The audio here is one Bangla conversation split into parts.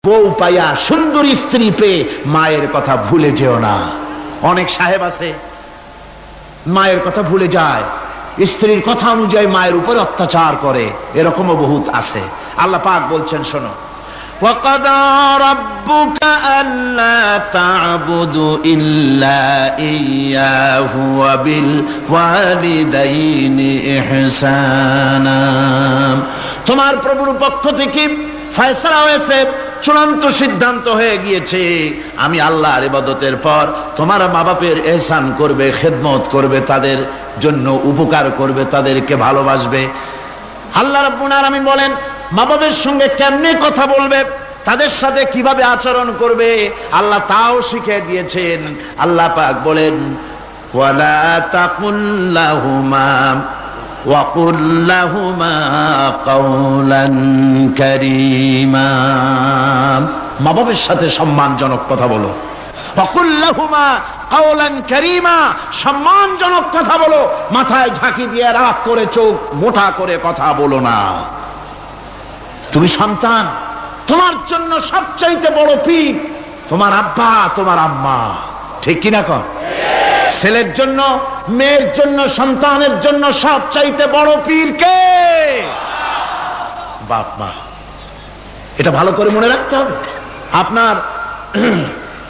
বউ পাইয়া সুন্দর স্ত্রী পেয়ে মায়ের কথা ভুলে যেও না। অনেক সাহেব আছে মায়ের কথা ভুলে যায়, স্ত্রীর কথা অনুযায়ী মায়ের উপর অত্যাচার করে, এরকমও বহুত আছে। আল্লাহ পাক বলছেন শোনো, وَقَضَى رَبُّكَ أَلَّا تَعْبُدُوا إِلَّا إِيَّاهُ وَبِالْوَالِدَيْنِ إِحْسَانًا। তোমার প্রভুর পক্ষ থেকে ফয়সালা হয়েছে, চূড়ান্ত সিদ্ধান্ত হয়ে গিয়েছে, আমি আল্লাহর ইবাদতের পর তোমার মা বাপের ইহসান করবে, খেদমত করবে, তাদের জন্য উপকার করবে, তাদেরকে ভালোবাসবে। আল্লাহ রাব্বুল আলামিন বলেন মা বাবার সঙ্গে কেমনে কথা বলবে, তাদের সাথে কিভাবে আচরণ করবে, আল্লাহ তাও শিখিয়ে দিয়েছেন। আল্লাহ পাক বলেন ওয়ালা তাকুল লাহুমা ওয়াকুল লাহুমা কাওলান কারীমা। মা বাবার সাথে সম্মানজনক কথা বলো। ওয়াকুল লাহুমা কাওলান কারীমা, সম্মানজনক কথা বলো, মাথায় ঝাঁকি দিয়ে রাগ করে চোখ মোটা করে কথা বলো না। তুমি সন্তান, তোমার জন্য সবচাইতে বড় পীর তোমার আব্বা তোমার আম্মা, ঠিক কিনা কর? ছেলের জন্য, মেয়ের জন্য, সন্তানের জন্য সবচাইতে বড় পীর কে? বাপ মা। এটা ভালো করে মনে রাখতে হবে। আপনার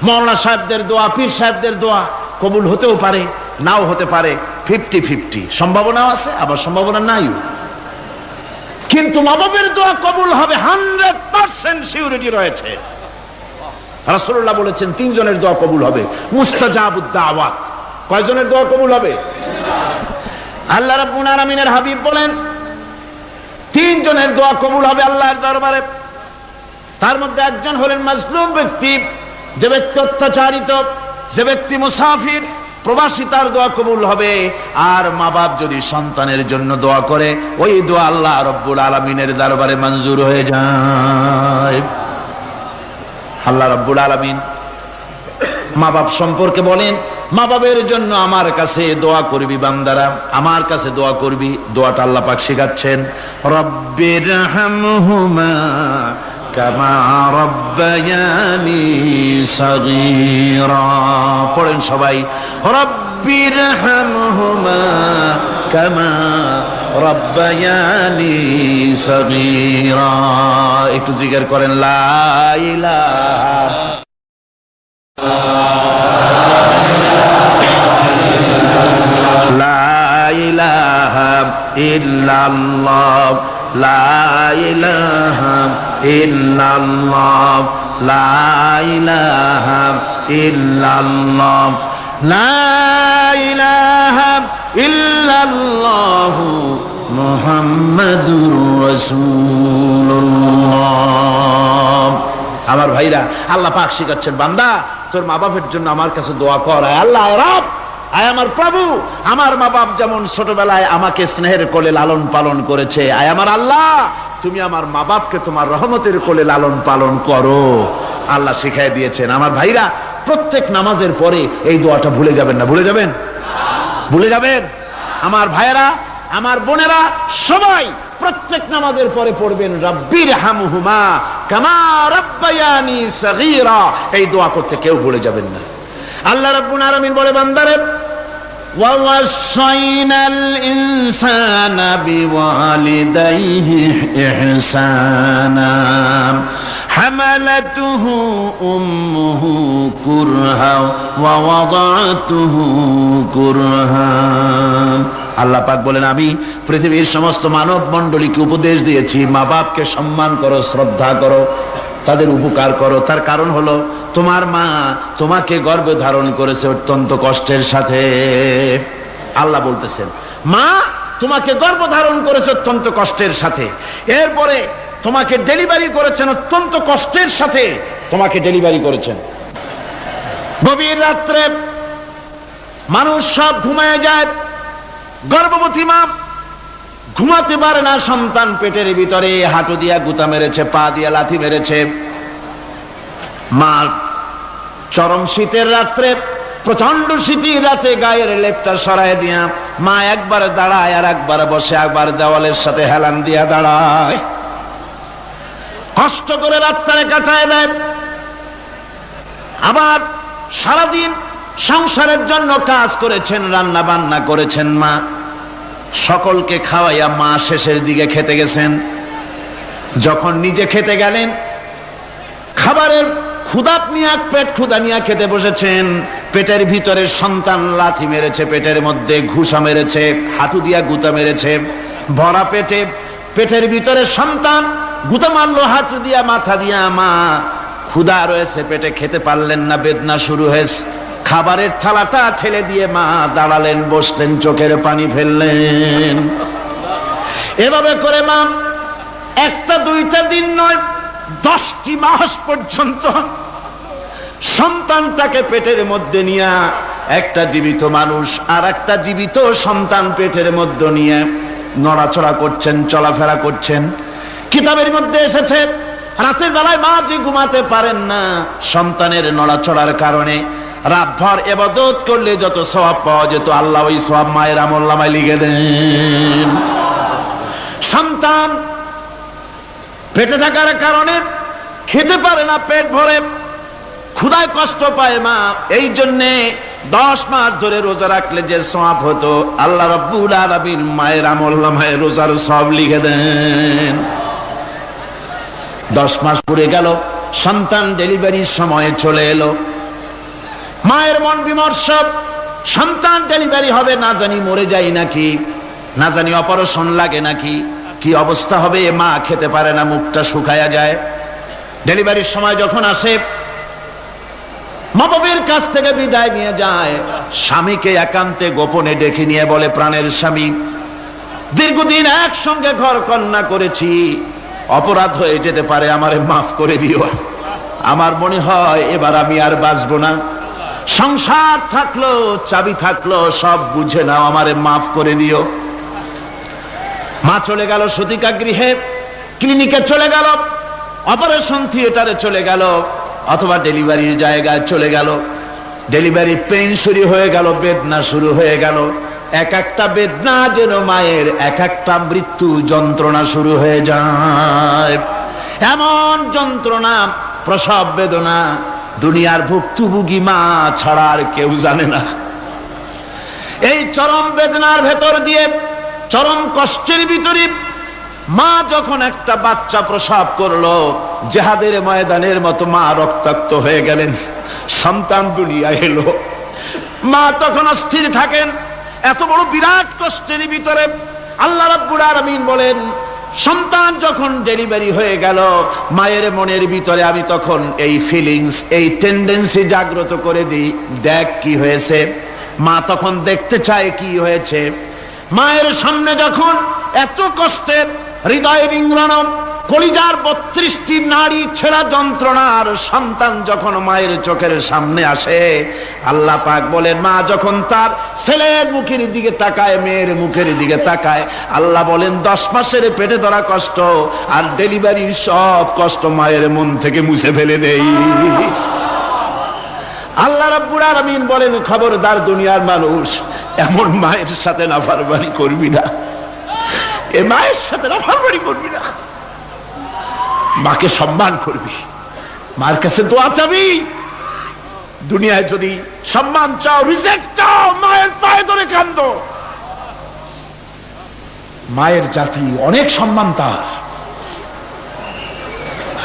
মাওলানা সাহেবদের দোয়া, পীর সাহেবদের দোয়া কবুল হতেও পারে, নাও হতে পারে, 50-50 সম্ভাবনাও আছে, আবার সম্ভাবনা নাই। কিন্তু মা বাবার দোয়া কবুল হবে 100% সিউরিটি রয়েছে। রাসূলুল্লাহ বলেছেন 3 জনের দোয়া কবুল হবে, মুস্তাজাবুদ দাওয়াত। কয়জনের দোয়া কবুল হবে? আল্লাহ রাব্বুল আলামিনের হাবিব বলেন 3 জনের দোয়া কবুল হবে আল্লাহর দরবারে। তার মধ্যে একজন হলেন মাজলুম ব্যক্তি, যে ব্যক্তি অত্যাচারিত, যে ব্যক্তি মুসাফির, প্রবাসী, তার দোয়া কবুল হবে। আর মা বাপ যদি সন্তানের জন্য দোয়া করে, ওই দোয়া আল্লাহ রাব্বুল আলামিনের দরবারে মঞ্জুর হয়ে যায়। আল্লাহ রাব্বুল আলামিন মা বাপ সম্পর্কে বলেন, মা বাবের জন্য আমার কাছে দোয়া করবি বান্দারা, আমার কাছে দোয়া করবি। দোয়াটা আল্লাহ পাক শেখাচ্ছেন, রব্বিরহামহুমা কামা রব্বায়ানি সগীরা। পড়েন সবাই, রব্বিরহামহুমা কামা রব্বায়ানি সগীরা। একটু জিকির করেন, লা ইলাহা ইল্লাল্লাহ, লা ইলাহা ইল্লাল্লাহ, লা ইলাহা ইল্লাল্লাহ, লা ইলাহা ইল্লাল্লাহু মুহাম্মাদুর রাসূলুল্লাহ। আমার ভাইরা, আল্লাহ পাক শিখাচ্ছেন, বান্দা তোর মা বাপের জন্য আমার কাছে দোয়া কর। আল্লাহ রব, আয় আমার প্রভু, আমার মা বাপ যেমন ছোটবেলায় আমাকে স্নেহের কোলে লালন পালন করেছে, আয় আমার আল্লাহ তুমি আমার মা বাপকে তোমার রহমতের কোলে লালন পালন করো। আল্লাহ শিখাই দিয়েছেন। আমার ভাইরা, প্রত্যেক নামাজের পরে এই দোয়াটা ভুলে যাবেন না। ভুলে যাবেন? ভুলে যাবেন? আমার ভাইয়েরা, আমার বোনেরা, সবাই প্রত্যেক নামাজের পরে পড়বেন, রব্বিরহামহুমা কামা রব্বায়ানি সগীরা। এই দোয়া করতে কেউ ভুলে যাবেন না। আল্লাহ রাব্বুল আলামিন বলে, বান্দারে ওয়াসাইনাল ইনসানা বিওয়ালিদাইহি ইহসানা হামালাতুহু উম্মুহু কুরহা ওয়া ওয়াদাতুহু কুরহা। আল্লাহ পাক বলেন, আমি পৃথিবীর সমস্ত মানব মণ্ডলীকে উপদেশ দিয়েছি, মা বাপকে সম্মান করো, শ্রদ্ধা করো, তাদের উপকার করো। তার কারণ হলো তোমার মা তোমাকে গর্ভে ধারণ করেছে অত্যন্ত কষ্টের সাথে। আল্লাহ বলতেছেন, মা তোমাকে গর্ভ ধারণ করেছে অত্যন্ত কষ্টের সাথে, এরপরে তোমাকে ডেলিভারি করেছেন অত্যন্ত কষ্টের সাথে, তোমাকে ডেলিভারি করেছেন। গভীর রাত্রে মানুষ সব ঘুমায় যায়, গর্ভবতী মা ঘুমাতে পারে না, সন্তান পেটের ভিতরে, হাঁটু দিয়া গুতা মেরেছে, পা দিয়া লাথি মেরেছে। মা চরম শীতের রাত্রে, প্রচন্ড শীতের রাতে গায়ের লেপটা সরায় দিয়া মা একবার দাঁড়ায়, আর একবার বসে, একবার দেওয়ালের সাথে হেলান দিয়া দাঁড়ায়। কষ্ট করে রাতটারে কাটায় দেয়। আবার সারাদিন সংসারের জন্য কাজ করেছেন, রান্না বান্না করেছেন মা, সকলকে খাওয়াইয়া মা শেষের দিকে খেতে গেছেন। যখন নিজে খেতে গেলেন, খাবারের ক্ষুধা নিয়ে পেট ক্ষুধা নিয়ে খেতে বসেছেন, পেটের ভিতরে সন্তান লাথি মেরেছে, পেটের মধ্যে ঘুষা মেরেছে, হাঁটু দিয়া গুতা মেরেছে, ভরা পেটে পেটের ভিতরে সন্তান গুতা মারলো হাঁটু দিয়া মাথা দিয়া। মা ক্ষুধা রয়েছে পেটে, খেতে পারলেন না, বেদনা শুরু হয়েছে। খাবারের থালাটা ঠেলে দিয়ে মা দাঁড়ালেন, বসলেন, চোখের পানি ফেললেন। এভাবে করে মা একটা দুইটা দিন নয়, 10টি মাস পর্যন্ত সন্তানটাকে পেটের মধ্যে নিয়ে, একটা জীবিত মানুষ আর একটা জীবিত সন্তান পেটের মধ্যে নিয়ে নড়াচড়া করছেন, চলাফেরা করছেন। কিতাবের মধ্যে এসেছে রাতের বেলায় মা যে ঘুমাতে পারেন না সন্তানের নড়াচড়ার কারণে, রাতভর ইবাদত করলে যত সওয়াব পাওয়া যেত আল্লাহ ওই সওয়াব মায়ের আমলনামায় লিখে দেন। সন্তান পেটে থাকার কারণে খেতে পারে না, পেট ভরে ক্ষুধায় কষ্ট পায় মা, এই জন্যে 10 মাস ধরে রোজা রাখলে যে সওয়াব হতো আল্লাহ রাব্বুল আলামিন মায়ের আমলনামায় রোজার সওয়াব লিখে দেন। 10 মাস পুরে গেল, সন্তান ডেলিভারির সময় চলে এলো। মায়ের মন বিমর্ষ, সন্তান ডেলিভারি হবে, না জানি মরে যায় নাকি, না জানি অপারেশন লাগে নাকি, কি অবস্থা হবে। মা খেতে পারে না, মুখটা শুকায়া যায়। ডেলিভারির সময় যখন আসে, মা বাবার কাছ থেকে বিদায় নিয়ে যায়, স্বামীকে একান্তে গোপনে ডেকে নিয়ে বলে, প্রাণের স্বামী, দীর্ঘদিন একসঙ্গে ঘর কন্যা করেছি, অপরাধ হয়ে যেতে পারে, আমারে মাফ করে দিও। আমার মনে হয় এবার আমি আর বাঁচবো না। সংসার থাকলো, চাবি থাকলো, সব বুঝে নাও, আমারে মাফ করে দিও। মা চলে গেল সতিকা গৃহে, ক্লিনিকে চলে গেল, অপারেশন থিয়েটারে চলে গেল, অথবা ডেলিভারির জায়গায় চলে গেল। ডেলিভারি পেইন শুরু হয়ে গেল, বেদনা শুরু হয়ে গেল। এক একটা বেদনা যেন মায়ের এক একটা মৃত্যু যন্ত্রণা শুরু হয়ে যায়। এমন যন্ত্রণা, প্রসব বেদনা দুনিয়ার ভুক্তভোগী মা ছাড়া আর কেউ জানে না। এই চরম বেদনার ভেতর দিয়ে, চরম কষ্টের ভিতরে মা যখন একটা বাচ্চা প্রসব করলো, জিহাদের ময়দানের মতো মা রক্তাক্ত হয়ে গেলেন, সন্তান দুনিয়ায় এলো। মা তখন অস্থির থাকেন। এত বড় বিরাট কষ্টের ভিতরে আল্লাহ রাব্বুল আলামিন বলেন, সন্তান যখন ডেলিভারি হয়ে গেল, মায়ের মনের ভিতরে আমি তখন এই ফিলিংস, এই টেন্ডেন্সি জাগ্রত করে দিই, দেখ কি হয়েছে। মা তখন দেখতে চায় কি হয়েছে। মায়ের সামনে যখন এত কষ্টের, হৃদয় বিংড়ানো, কলিজার 32টি নাড়ি ছেঁড়া যন্ত্রণার সন্তান যখন মায়ের চোখের সামনে আসে, আল্লাহ পাক বলেন, মা যখন তার ছেলের মুখের দিকে তাকায়, মেয়ের মুখের দিকে তাকায়, আল্লাহ বলেন 10 মাসের পেটে ধরা কষ্ট আর ডেলিভারির সব কষ্ট মায়ের মন থেকে মুছে ফেলে দেই। আল্লাহ রাব্বুল আলামিন বলেন, খবরদার দুনিয়ার মানুষ, এমন মায়ের সাথে নাফরমানি করবি না, এ মায়ের সাথে নাফরমানি করবি না, মাকে সম্মান করবি, মার কাছে দোয়া চাবি। দুনিয়ায় যদি সম্মান চাও, রিজেক্ট চাও, মায়ের পায়ে ধরে কাঁদো। মায়ের জাতি অনেক সম্মান তার।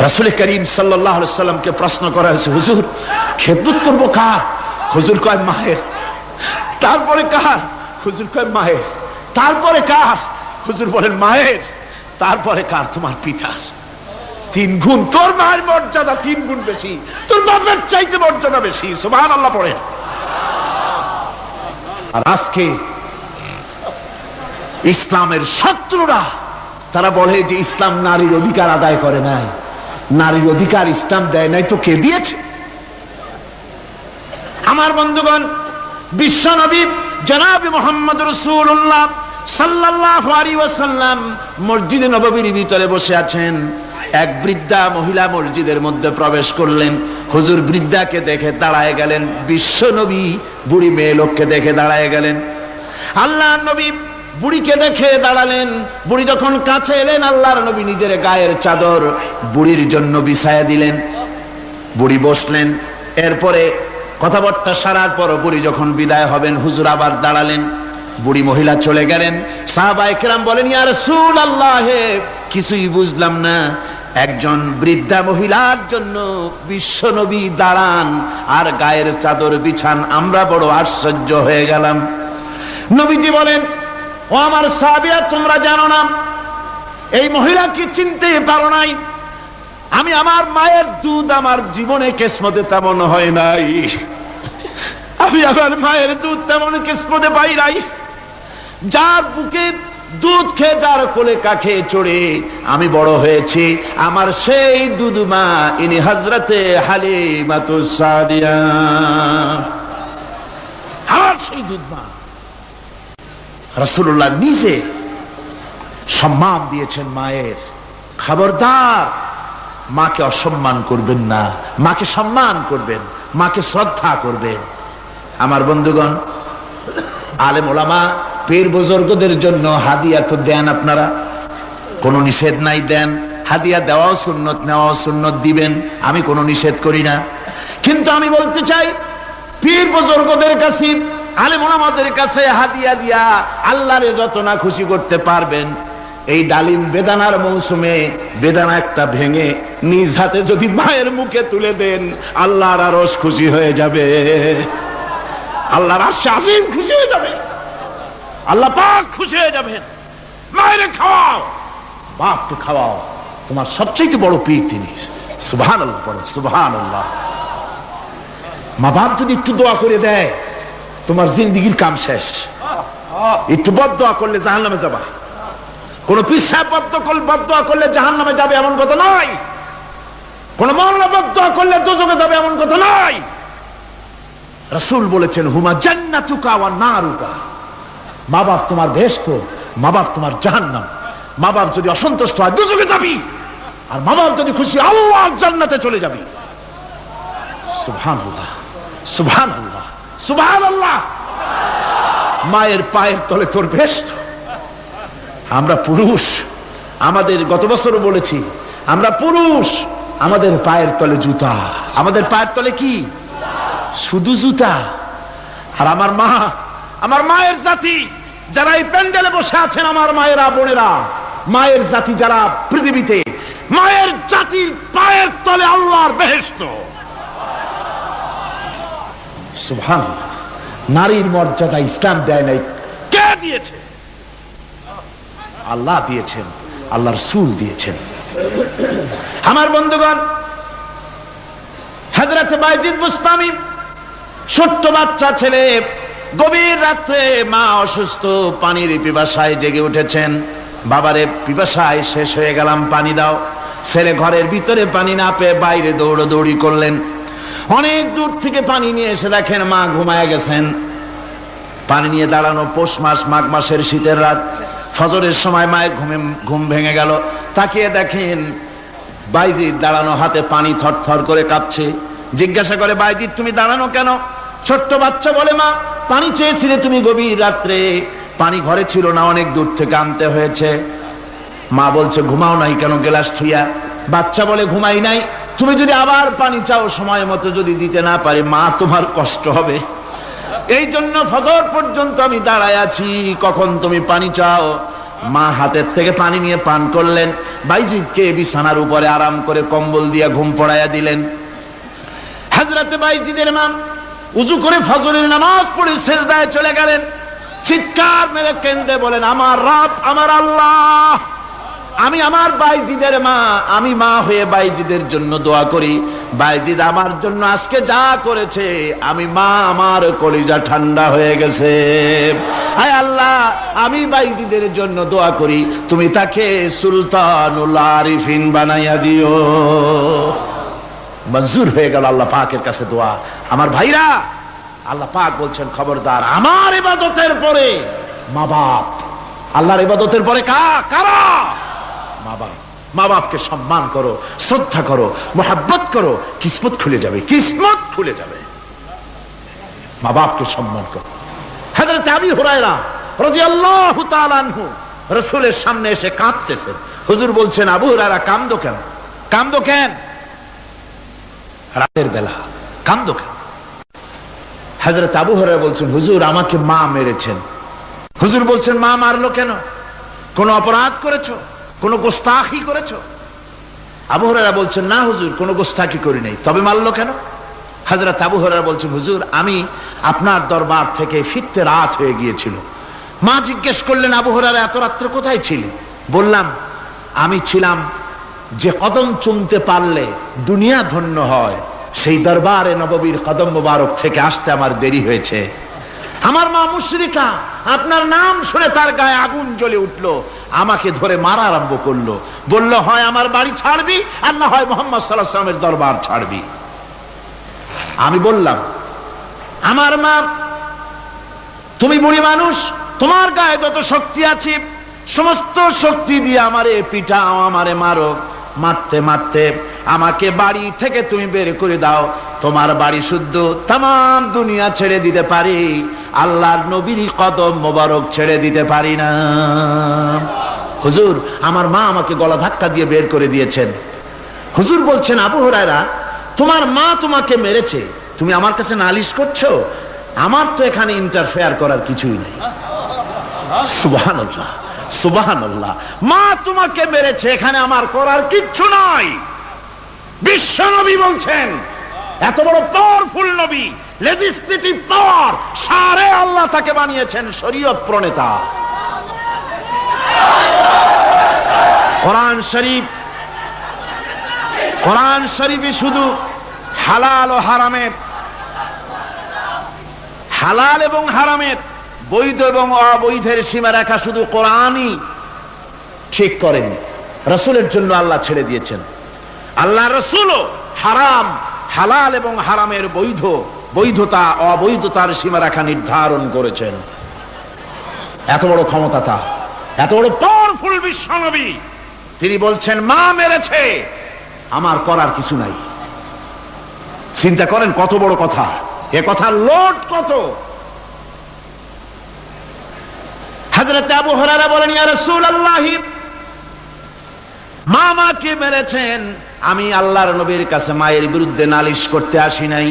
রাসূল করিম সাল্লাল্লাহু আলাইহি ওয়াসাল্লামকে প্রশ্ন করা হয়েছে, হুজুর খেদমত করবো কার? হুজুর কয় মায়ের। তারপরে কার? হুজুর কয় মায়ের। তারপরে কার? হুজুর বলেন মায়ের। তারপরে কার? তোমার পিতার। 3 গুণ। তোর মায়ের মর্যাদা 3 গুণ বেশি, তোর বাপের চাইতে মর্যাদা বেশি। সুবহানাল্লাহ পড়ে। আর আজকে ইসলামের শত্রুরা তারা বলে যে ইসলাম নারীর অধিকার আদায় করে নাই। নারীর অধিকার ইসলাম দেয় নাই তো কে দিয়েছে? আমার বন্ধুগণ, বিশ্ব নবী জনাব মুহাম্মদ রাসূলুল্লাহ সাল্লাল্লাহু আলাইহি ওয়াসাল্লাম মসজিদে নববীর ভিতরে বসে আছেন। এক বৃদ্ধা মহিলা মসজিদের মধ্যে প্রবেশ করলেন। হুজুর বৃদ্ধাকে দেখে দাঁড়ায় গেলেন। বিশ্ব নবী বুড়ি মেয়ে লোককে দেখে দাঁড়ায় গেলেন। আল্লাহর নবী বুড়িকে দেখে দাঁড়ালেন। বুড়ি যখন কাছে এলেন, আল্লাহর নবী নিজের গায়ের চাদর বুড়ির জন্য বিছায়া দিলেন। বুড়ি বসলেন। এরপরে কথাবার্তা সারার পর বুড়ি যখন বিদায় হবেন, হুজুর আবার দাঁড়ালেন। বুড়ি মহিলা চলে গেলেন। সাহাবায়ে কেরাম বলেন, ইয়া রাসূলুল্লাহ, কিছুই বুঝলাম না, একজন বৃদ্ধা মহিলার জন্য বিশ্ব নবী দাঁড়ান আর গায়ের চাদর বিছান, আমরা বড় আশ্চর্য হয়ে গেলাম। নবীজি বলেন, ও আমার সাহাবীরা, তোমরা জানো না এই মহিলা কি চিনতে পারো নাই? আমি আমার মায়ের দুধ আমার জীবনে কিসমতে তেমন হয় নাই, আমি আমার মায়ের দুধ তেমন কিসমতে পাই নাই। যার বুকে দুধ খেয়ে, যার কোলে কাখে চড়ে আমি বড় হয়েছি, আমার সেই দুধ মা ইনি হযরতে হালিমাতুস সাদিয়া, আমার সেই দুধ মা। রাসূলুল্লাহ নিজে সম্মান দিয়েছেন মায়ের। খবরদার, মাকে অসম্মান করবেন না, মাকে সম্মান করবেন, মাকে শ্রদ্ধা করবেন। আমার বন্ধুগণ, আলেম ওলামা পীর বুজুর্গদের জন্য হাদিয়া তো দেন, আপনারা কোনো নিষেধ নাই, দেন। হাদিয়া দেওয়াও সুন্নত, নেওয়াও সুন্নত, দিবেন, আমি কোনো নিষেধ করি না। কিন্তু আমি বলতে চাই, পীর বুজুর্গদের কাছে, আলেম ওলামাদের কাছে হাদিয়া দিয়া আল্লাহরে যত না খুশি করতে পারবেন, এই ডালিম বেদানার মৌসুমে বেদানা একটা ভেঙে নিজ হাতে যদি মায়ের মুখে তুলে দেন, আল্লাহর আরশ খুশি হয়ে যাবে, আল্লাহর আরশ আজিম খুশি হয়ে যাবে, আল্লাহ পাক খুশি হয়ে যাবেন। মায়ের খাওয়াও, বাপকে খাওয়াও, তোমার সবচেয়ে বড় পীর তিনি। সুবহানাল্লাহ পড়ো, সুবহানাল্লাহ। মা বাপ যদি একটু দোয়া করে দেয়, তোমার জিন্দেগির কাম শেষ। একটু বদদোয়া করলে জাহান্নামে যাবা। কোন পীর সাহেব বদদোয়া করলে জাহান্নামে যাবে এমন কথা নয়, কোন মাওলানা বদদোয়া করলে দোজখে যাবে এমন কথা নয়। রাসূল বলেছেন, হুমা জান্নাতুকা ওয়া নারুকা, মা বাপ তোমার বেহেশত, মা বাপ তোমার জাহান্নাম। মা বাপ যদি অসন্তুষ্ট হয়, দোজখে যাবি, আর মা বাপ যদি খুশি, আল্লাহর জান্নাতে চলে যাবি। সুবহানাল্লাহ, সুবহানাল্লাহ, সুবহানাল্লাহ। মায়ের পায়ের তলে তোর বেহেশত। আমরা পুরুষ, আমাদের গত বছরও বলেছি, আমরা পুরুষ, আমাদের পায়ের তলে জুতা। আমাদের পায়ের তলে কি? শুধু জুতা। আর আমার মা, আমার মায়ের জাতি যারা এই প্যান্ডেলে বসে আছেন, আমার মায়েরা, বোনেরা, মায়ের জাতি যারা পৃথিবীতে, মায়ের জাতির পায়ের তলে আল্লাহর বেহেশত। সুবহানাল্লাহ। নারীর মর্যাদা ইসলাম দেয় নাই, কে দিয়েছে? আল্লাহ দিয়েছেন, আল্লাহর রাসূল দিয়েছেন। আমার বন্ধুগণ, হযরত বাইজিদ বুস্তামি, ছোট্ট বাচ্চা ছেলে, গভীর রাত্রে মা অসুস্থ, পানির পিপাসায় জেগে উঠেছেন। বাবারে, পিপাসায় শেষ হয়ে গেলাম, পানি দাও। ছেলে ঘরের ভিতরে পানি না পেয়ে বাইরে দৌড়াদৌড়ি করলেন। অনেক দূর থেকে পানি নিয়ে এসে দেখেন মা ঘুমায় গেছেন। পানি নিয়ে দাঁড়ানো, পৌষ মাস, মাঘ মাসের শীতের রাত, ফজরের সময় মায়ের ঘুম ভেঙে গেল। তাকিয়ে দেখেন বাইজিদ দাঁড়ানো, হাতে পানি থরথর করে কাঁপছে। জিজ্ঞাসা করে, বাইজিদ তুমি দাঁড়ানো কেন? ছোট্ট বাচ্চা বলে, মা পানি চেয়েছিলে তুমি গভীর রাত্রে, পানি ঘরে ছিল না, অনেক দূর থেকে আনতে হয়েছে। মা বলছে, ঘুমাও নাই কেন গ্লাস থুইয়া? বাচ্চা বলে, ঘুমাই নাই, তুমি যদি আবার পানি চাও, সময় মতো যদি দিতে না পারি, মা তোমার কষ্ট হবে, এই জন্য ফজর পর্যন্ত আমি দাঁড়ায় আছি, কখন তুমি পানি চাও। মা হাতের থেকে পানি নিয়ে পান করলেন। বাইজিদকে বিছানার উপরে আরাম করে কম্বল দিয়ে ঘুম পড়াইয়া দিলেন। হযরত বাইজিদের মা উযু করে ফজরের নামাজ পড়ে সিজদায় চলে গেলেন। চিৎকার মেরে কেঁদে বলেন, আমার রব, আমার আল্লাহ, আমি আমার বাইজিদের মা, আমি মা হয়ে বাইজিদের জন্য দোয়া করি। বাইজিদ আমার জন্য আজকে যা করেছে, আমি মা, আমার কলিজা ঠান্ডা হয়ে গেছে। হায় আল্লাহ, আমি বাইজিদের জন্য দোয়া করি, তুমি তাকে সুলতানুল আরিফিন বানাইয়া দিও। মঞ্জুর হয়ে গেল আল্লাহ পাকের কাছে দোয়া। আমার ভাইরা, আল্লাহ পাক বলছেন, খবরদার, আমার ইবাদতের পরে মা বাপ, আল্লাহর ইবাদতের পরে কারা? মা বাপ। মা বাপকে সম্মান করো, শ্রদ্ধা করো, মোহাব্বত করো, কিসমত খুলে যাবে, কিসমত খুলে যাবে। মা বাপকে সম্মান করো। হযরত আবু হুরায়রা রাদিয়াল্লাহু তাআলা আনহু রাসূলের সামনে এসে কাঁদতেছেন। হুজুর বলছেন, আবু হুরায়রা কাঁদো কেন? কাঁদো কেন? রাতের বেলা কাঁদো কেন? হযরত আবু হুরায়রা বলছেন, হুজুর আমাকে মা মেরেছেন। হুজুর বলছেন, মা মারলো কেন? কোন অপরাধ করেছো? কোন গোস্তাখি করেছো? আবু হুরায়রা বলছেন, না হুজুর, কোন গোস্তাখি করি নাই, তবে মারলো কেন? হযরত আবু হুরায়রা বলছেন, হুজুর আমি আপনার দরবার থেকে ফিরতে রাত হয়ে গিয়েছিল। মা জিজ্ঞেস করলেন, আবু হুরায়রা এত রাত্রে কোথায় ছিলে? বললাম, আমি ছিলাম যে কদম চুমতে পারলে দুনিয়া ধন্য হয়, সেই দরবারে নববীর কদম মোবারক থেকে আসতে আমার দেরি হয়েছে। আমার মা মুশরিকা, আপনার নাম শুনে তার গায়ে আগুন জ্বলে উঠলো, আমাকে ধরে মারা আরম্ভ করলো। বলল, হয় আমার বাড়ি ছাড়বি, আর না হয় মুহাম্মদ সাল্লাল্লাহু আলাইহি ওয়াসাল্লামের দরবার ছাড়বি। আমি বললাম, আমার মা, তুমি বুড়ি মানুষ, তোমার গায়ে যত শক্তি আছে সমস্ত শক্তি দিয়ে আমারে পিটাও, আমারে মারো। মারতে মারতে আমাকে বাড়ি থেকে তুমি বের করে দাও। তোমার বাড়ি শুদ্ধ, তাম দুনিয়া ছেড়ে দিতে পারি, আল্লাহর নবীর কদম মোবারক ছেড়ে দিতে পারি না। হুজুর, আমার মা আমাকে গলা ধাক্কা দিয়ে বের করে দিয়েছেন। হুজুর বলছেন, আবু হুরায়রা তোমার মা তোমাকে মেরেছে, তুমি আমার কাছে নালিশ করছো? আমার তো এখানে ইন্টারফেয়ার করার কিছুই নেই। সুবহানাল্লাহ, সুবহানাল্লাহ। মা তোমাকে মেরেছে, এখানে আমার করার কিচ্ছু নাই। বিশ্ব নবী বলছেন, এত বড় পাওয়ারফুল নবী, লেজিসলেটিভ পাওয়ার, সারে আল্লাহ তাকে বানিয়েছেন শরীয়ত প্রণেতা। কোরআন শরীফ, কোরআন শরীফে শুধু হালাল ও হারামের, হালাল এবং হারামের, বৈধ এবং অবৈধের সীমারেখা শুধু কোরআনই ঠিক করেন, রাসূলের জন্য আল্লাহ ছেড়ে দিয়েছেন। আল্লাহ রাসূলও হারাম, হালাল এবং হারামের বৈধ, বৈধতা অবৈধতার সীমারেখা নির্ধারণ করেছেন। এত বড় ক্ষমতা তার, এত বড় পাওয়ারফুল বিশ্বনবী, তিনি বলছেন মা মেরেছে, আমার করার কিছু নাই। চিন্তা করেন কত বড় কথা, এ কথার লোড কত। হযরত আবু হুরায়রা বলেন, ইয়া রাসূলুল্লাহ, মা মাকে মেরেছেন, আমি আল্লাহর নবীর কাছে মায়ের বিরুদ্ধে নালিশ করতে আসি নাই।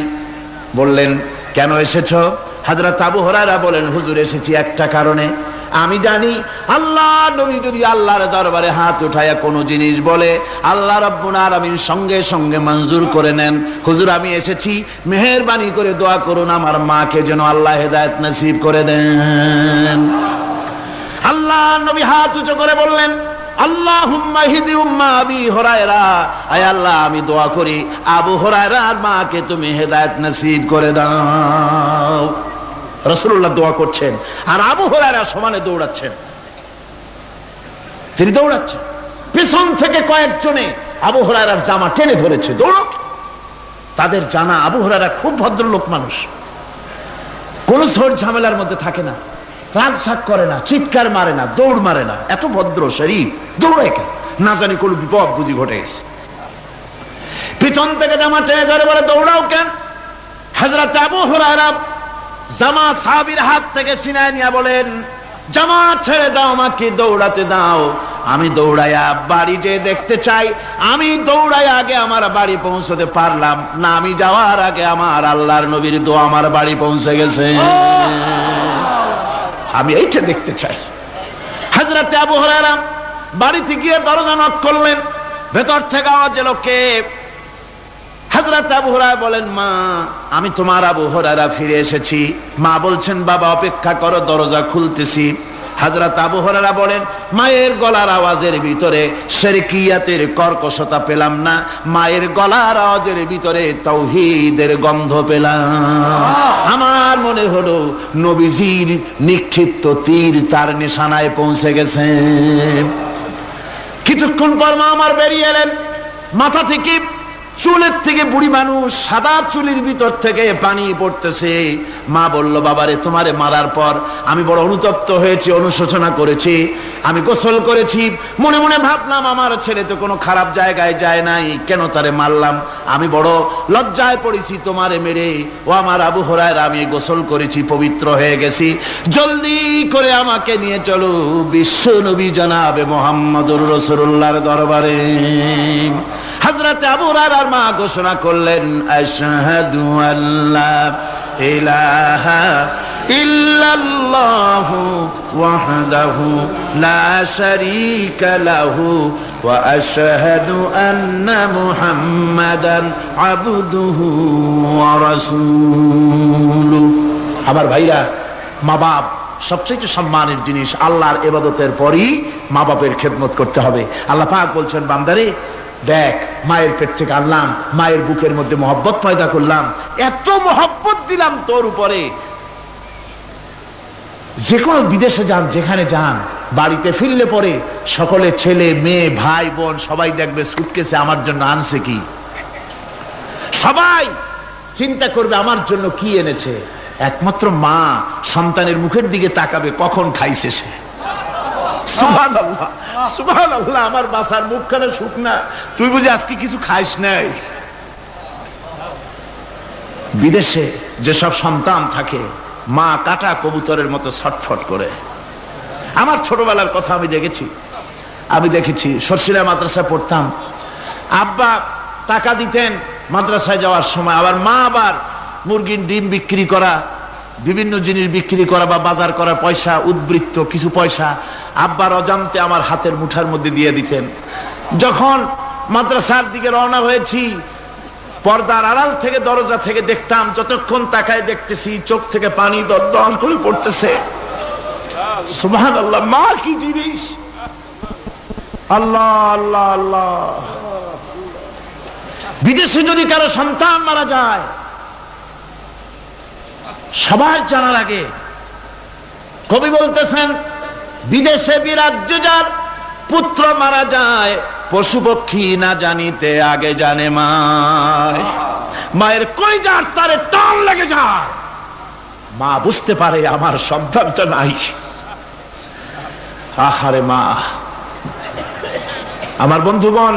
বললেন, কেন এসেছো? হযরত আবু হুরায়রা বলেন, হুজুর এসেছি একটা কারণে, আমি জানি আল্লাহ নবী যদি আল্লাহর দরবারে হাত উঠায়া কোনো জিনিস বলে, আল্লাহ রাব্বুল আলামিন সঙ্গে সঙ্গে মঞ্জুর করে নেন। হুজুর আমি এসেছি, মেহেরবানি করে দোয়া করুন আমার মাকে যেন আল্লাহ হেদায়েত নসিব করে দেন। আল্লাহ নবী হাত উঁচু করে বললেন, আল্লাহুম্মা হিদি উম্মা আবি হুরায়রা, আয় আল্লাহ আমি দোয়া করি আবু হুরায়রার মাকে তুমি হেদায়েত নসিব করে দাও। রাসূলুল্লাহ দোয়া করছেন আর আবু হুরায়রা সমানে দৌড়াচ্ছেন। তিনি দৌড়াচ্ছেন, পিছন থেকে কয়েকজনে আবু হুরায়রার জামা টেনে ধরেছে, দৌড়ো। তাদের জানা আবু হুরায়রা খুব ভদ্রলোক মানুষ, কোন ঝড় ঝামেলার মধ্যে থাকে না, রাগ সাগ করে না, চিৎকার মারে না, দৌড় মারে না, এত ভদ্র শরীর, দৌড়ায় কেন? না জানি কোন বিপদ বুঝি ঘটে গেছে। পিছন থেকে জামা টেনে ধরে বলে, দৌড়াও কেন? হযরত আবু হুরায়রা জামা সাহাবীর হাত থেকে ছিনায় নিয়ে বলেন, জামা ছেড়ে দাও, আমাকে দৌড়াতে দাও। আমি দৌড়াইয়া বাড়ি যে দেখতে চাই, আমি দৌড়াইয়া আগে আমার বাড়ি পৌঁছতে পারলাম না, আমি যাওয়ার আগে আমার আল্লাহর নবীর দোয়া আমার বাড়ি পৌঁছে গেছে, আমি এইটা দেখতে চাই। হযরত আবু হুরায়রা বাড়িতে গিয়ে দরজা নক করলেন, ভেতর থেকে আওয়াজ এলো, কে? হযরত আবু হুরায়রা বলেন, মা আমি তোমার আবু হুরায়রা ফিরে এসেছি। মা বলছেন, বাবা অপেক্ষা করো, দরজা খুলতেছি। হযরত আবু হুরায়রা বলেন, মায়ের গলার আওয়াজের ভিতরে শিরকিয়াতের কর্কশতা পেলাম না, মায়ের গলার আওয়াজের ভিতরে তাওহীদের গন্ধ পেলাম। আমার মনে হলো নবীজির নিক্ষিপ্ত তীর তার নিশানায় পৌঁছে গেছে। কিছুক্ষণ পর মা আমার বেরিয়ে এলেন, মাথা থেকে চুলের থেকে বুড়ি মানুষ, সাদা চুলের ভিতর থেকে পানি পড়তেছে। মা বলল, বাবারে তোমারে মারার পর আমি বড় অনুতপ্ত হয়েছি, অনুশোচনা করেছি, আমি গোসল করেছি, মনে মনে ভাবলাম আমার ছেলে তো কোনো খারাপ জায়গায় যায় নাই, কেন তারে মারলাম, আমি বড় লজ্জায় পড়েছি তোমারে মেরে। ও আমার আবু হুরায়রা, আমি গোসল করেছি, পবিত্র হয়ে গেছি, জলদি করে আমাকে নিয়ে চলো বিশ্ব নবী জনাবে মুহাম্মদুর রাসূলুল্লাহর দরবারে। হযরত আবু হুরায়রার মা ঘোষণা করলেন, আশহাদু আল্লা ইলাহা ইল্লাল্লাহু ওয়াহদাহু লা শারীকা লাহু ওয়া আশহাদু আন্না মুহাম্মাদান আবদুহু ওয়া রাসূলুহু। আমার ভাইরা, মা বাপ সবচেয়ে সম্মানের জিনিস। আল্লাহর ইবাদতের পরই মা বাপের খেদমত করতে হবে। আল্লাহ পাক বলছেন, বান্দারে দেখ, মায়ের পেট থেকে আনলাম, মায়ের বুকের মধ্যে মহব্বত পয়দা করলাম, এত মহব্বত দিলাম তোর উপরে, যে কোনো বিদেশে যান, যেখানে যান, বাড়িতে ফিরলে পরে সকলে ছেলে মেয়ে ভাই বোন সবাই দেখবে সুটকেসে আমার জন্য আনছে কি, সবাই চিন্তা করবে আমার জন্য কি এনেছে। একমাত্র মা সন্তানের মুখের দিকে তাকাবে কখন খাইছে সে। সুবহানাল্লাহ, সুবহানাল্লাহ, আমার বাসার মুখখানা শুকনা, তুই বুঝি আজকে কিছু খাইস নাই। বিদেশে যেসব সন্তান থাকে, মা কাটা কবুতরের মতো ছটফট করে। আমার ছোটবেলার কথা আমি দেখেছি সরসিলা মাদ্রাসায় পড়তাম, আব্বা টাকা দিতেন মাদ্রাসায় যাওয়ার সময়, আবার মা আবার মুরগির ডিম বিক্রি করা, বিভিন্ন জিনিস বিক্রি করা বা বাজার করার পয়সা, উদ্বৃত্ত কিছু পয়সা আব্বার অজান্তে আমার হাতের মুঠার মধ্যে দিয়ে দিতেন। যখন মাদ্রাসার দিকে রওনা হয়েছি, পর্দার আড়াল থেকে দরজা থেকে দেখতাম, যতক্ষণ তাকায় দেখতেছি চোখ থেকে পানি দরদর করে পড়তেছে। সুবহানাল্লাহ, মা কি জিনিস! আল্লাহ আল্লাহ আল্লাহ। বিদেশে যদি কারো সন্তান মারা যায়, সবার জানার আগে কবি বলতেছেন, বিদেশে বিরাজ্য যার পুত্র মারা যায়, পশু পক্ষী না জানিতে আগে জানে মায়। মায়ের কলিজার তারে টান লেগে যায়, মা বুঝতে পারে আমার সন্তানটা নাই। আহারে মা! আমার বন্ধুগণ,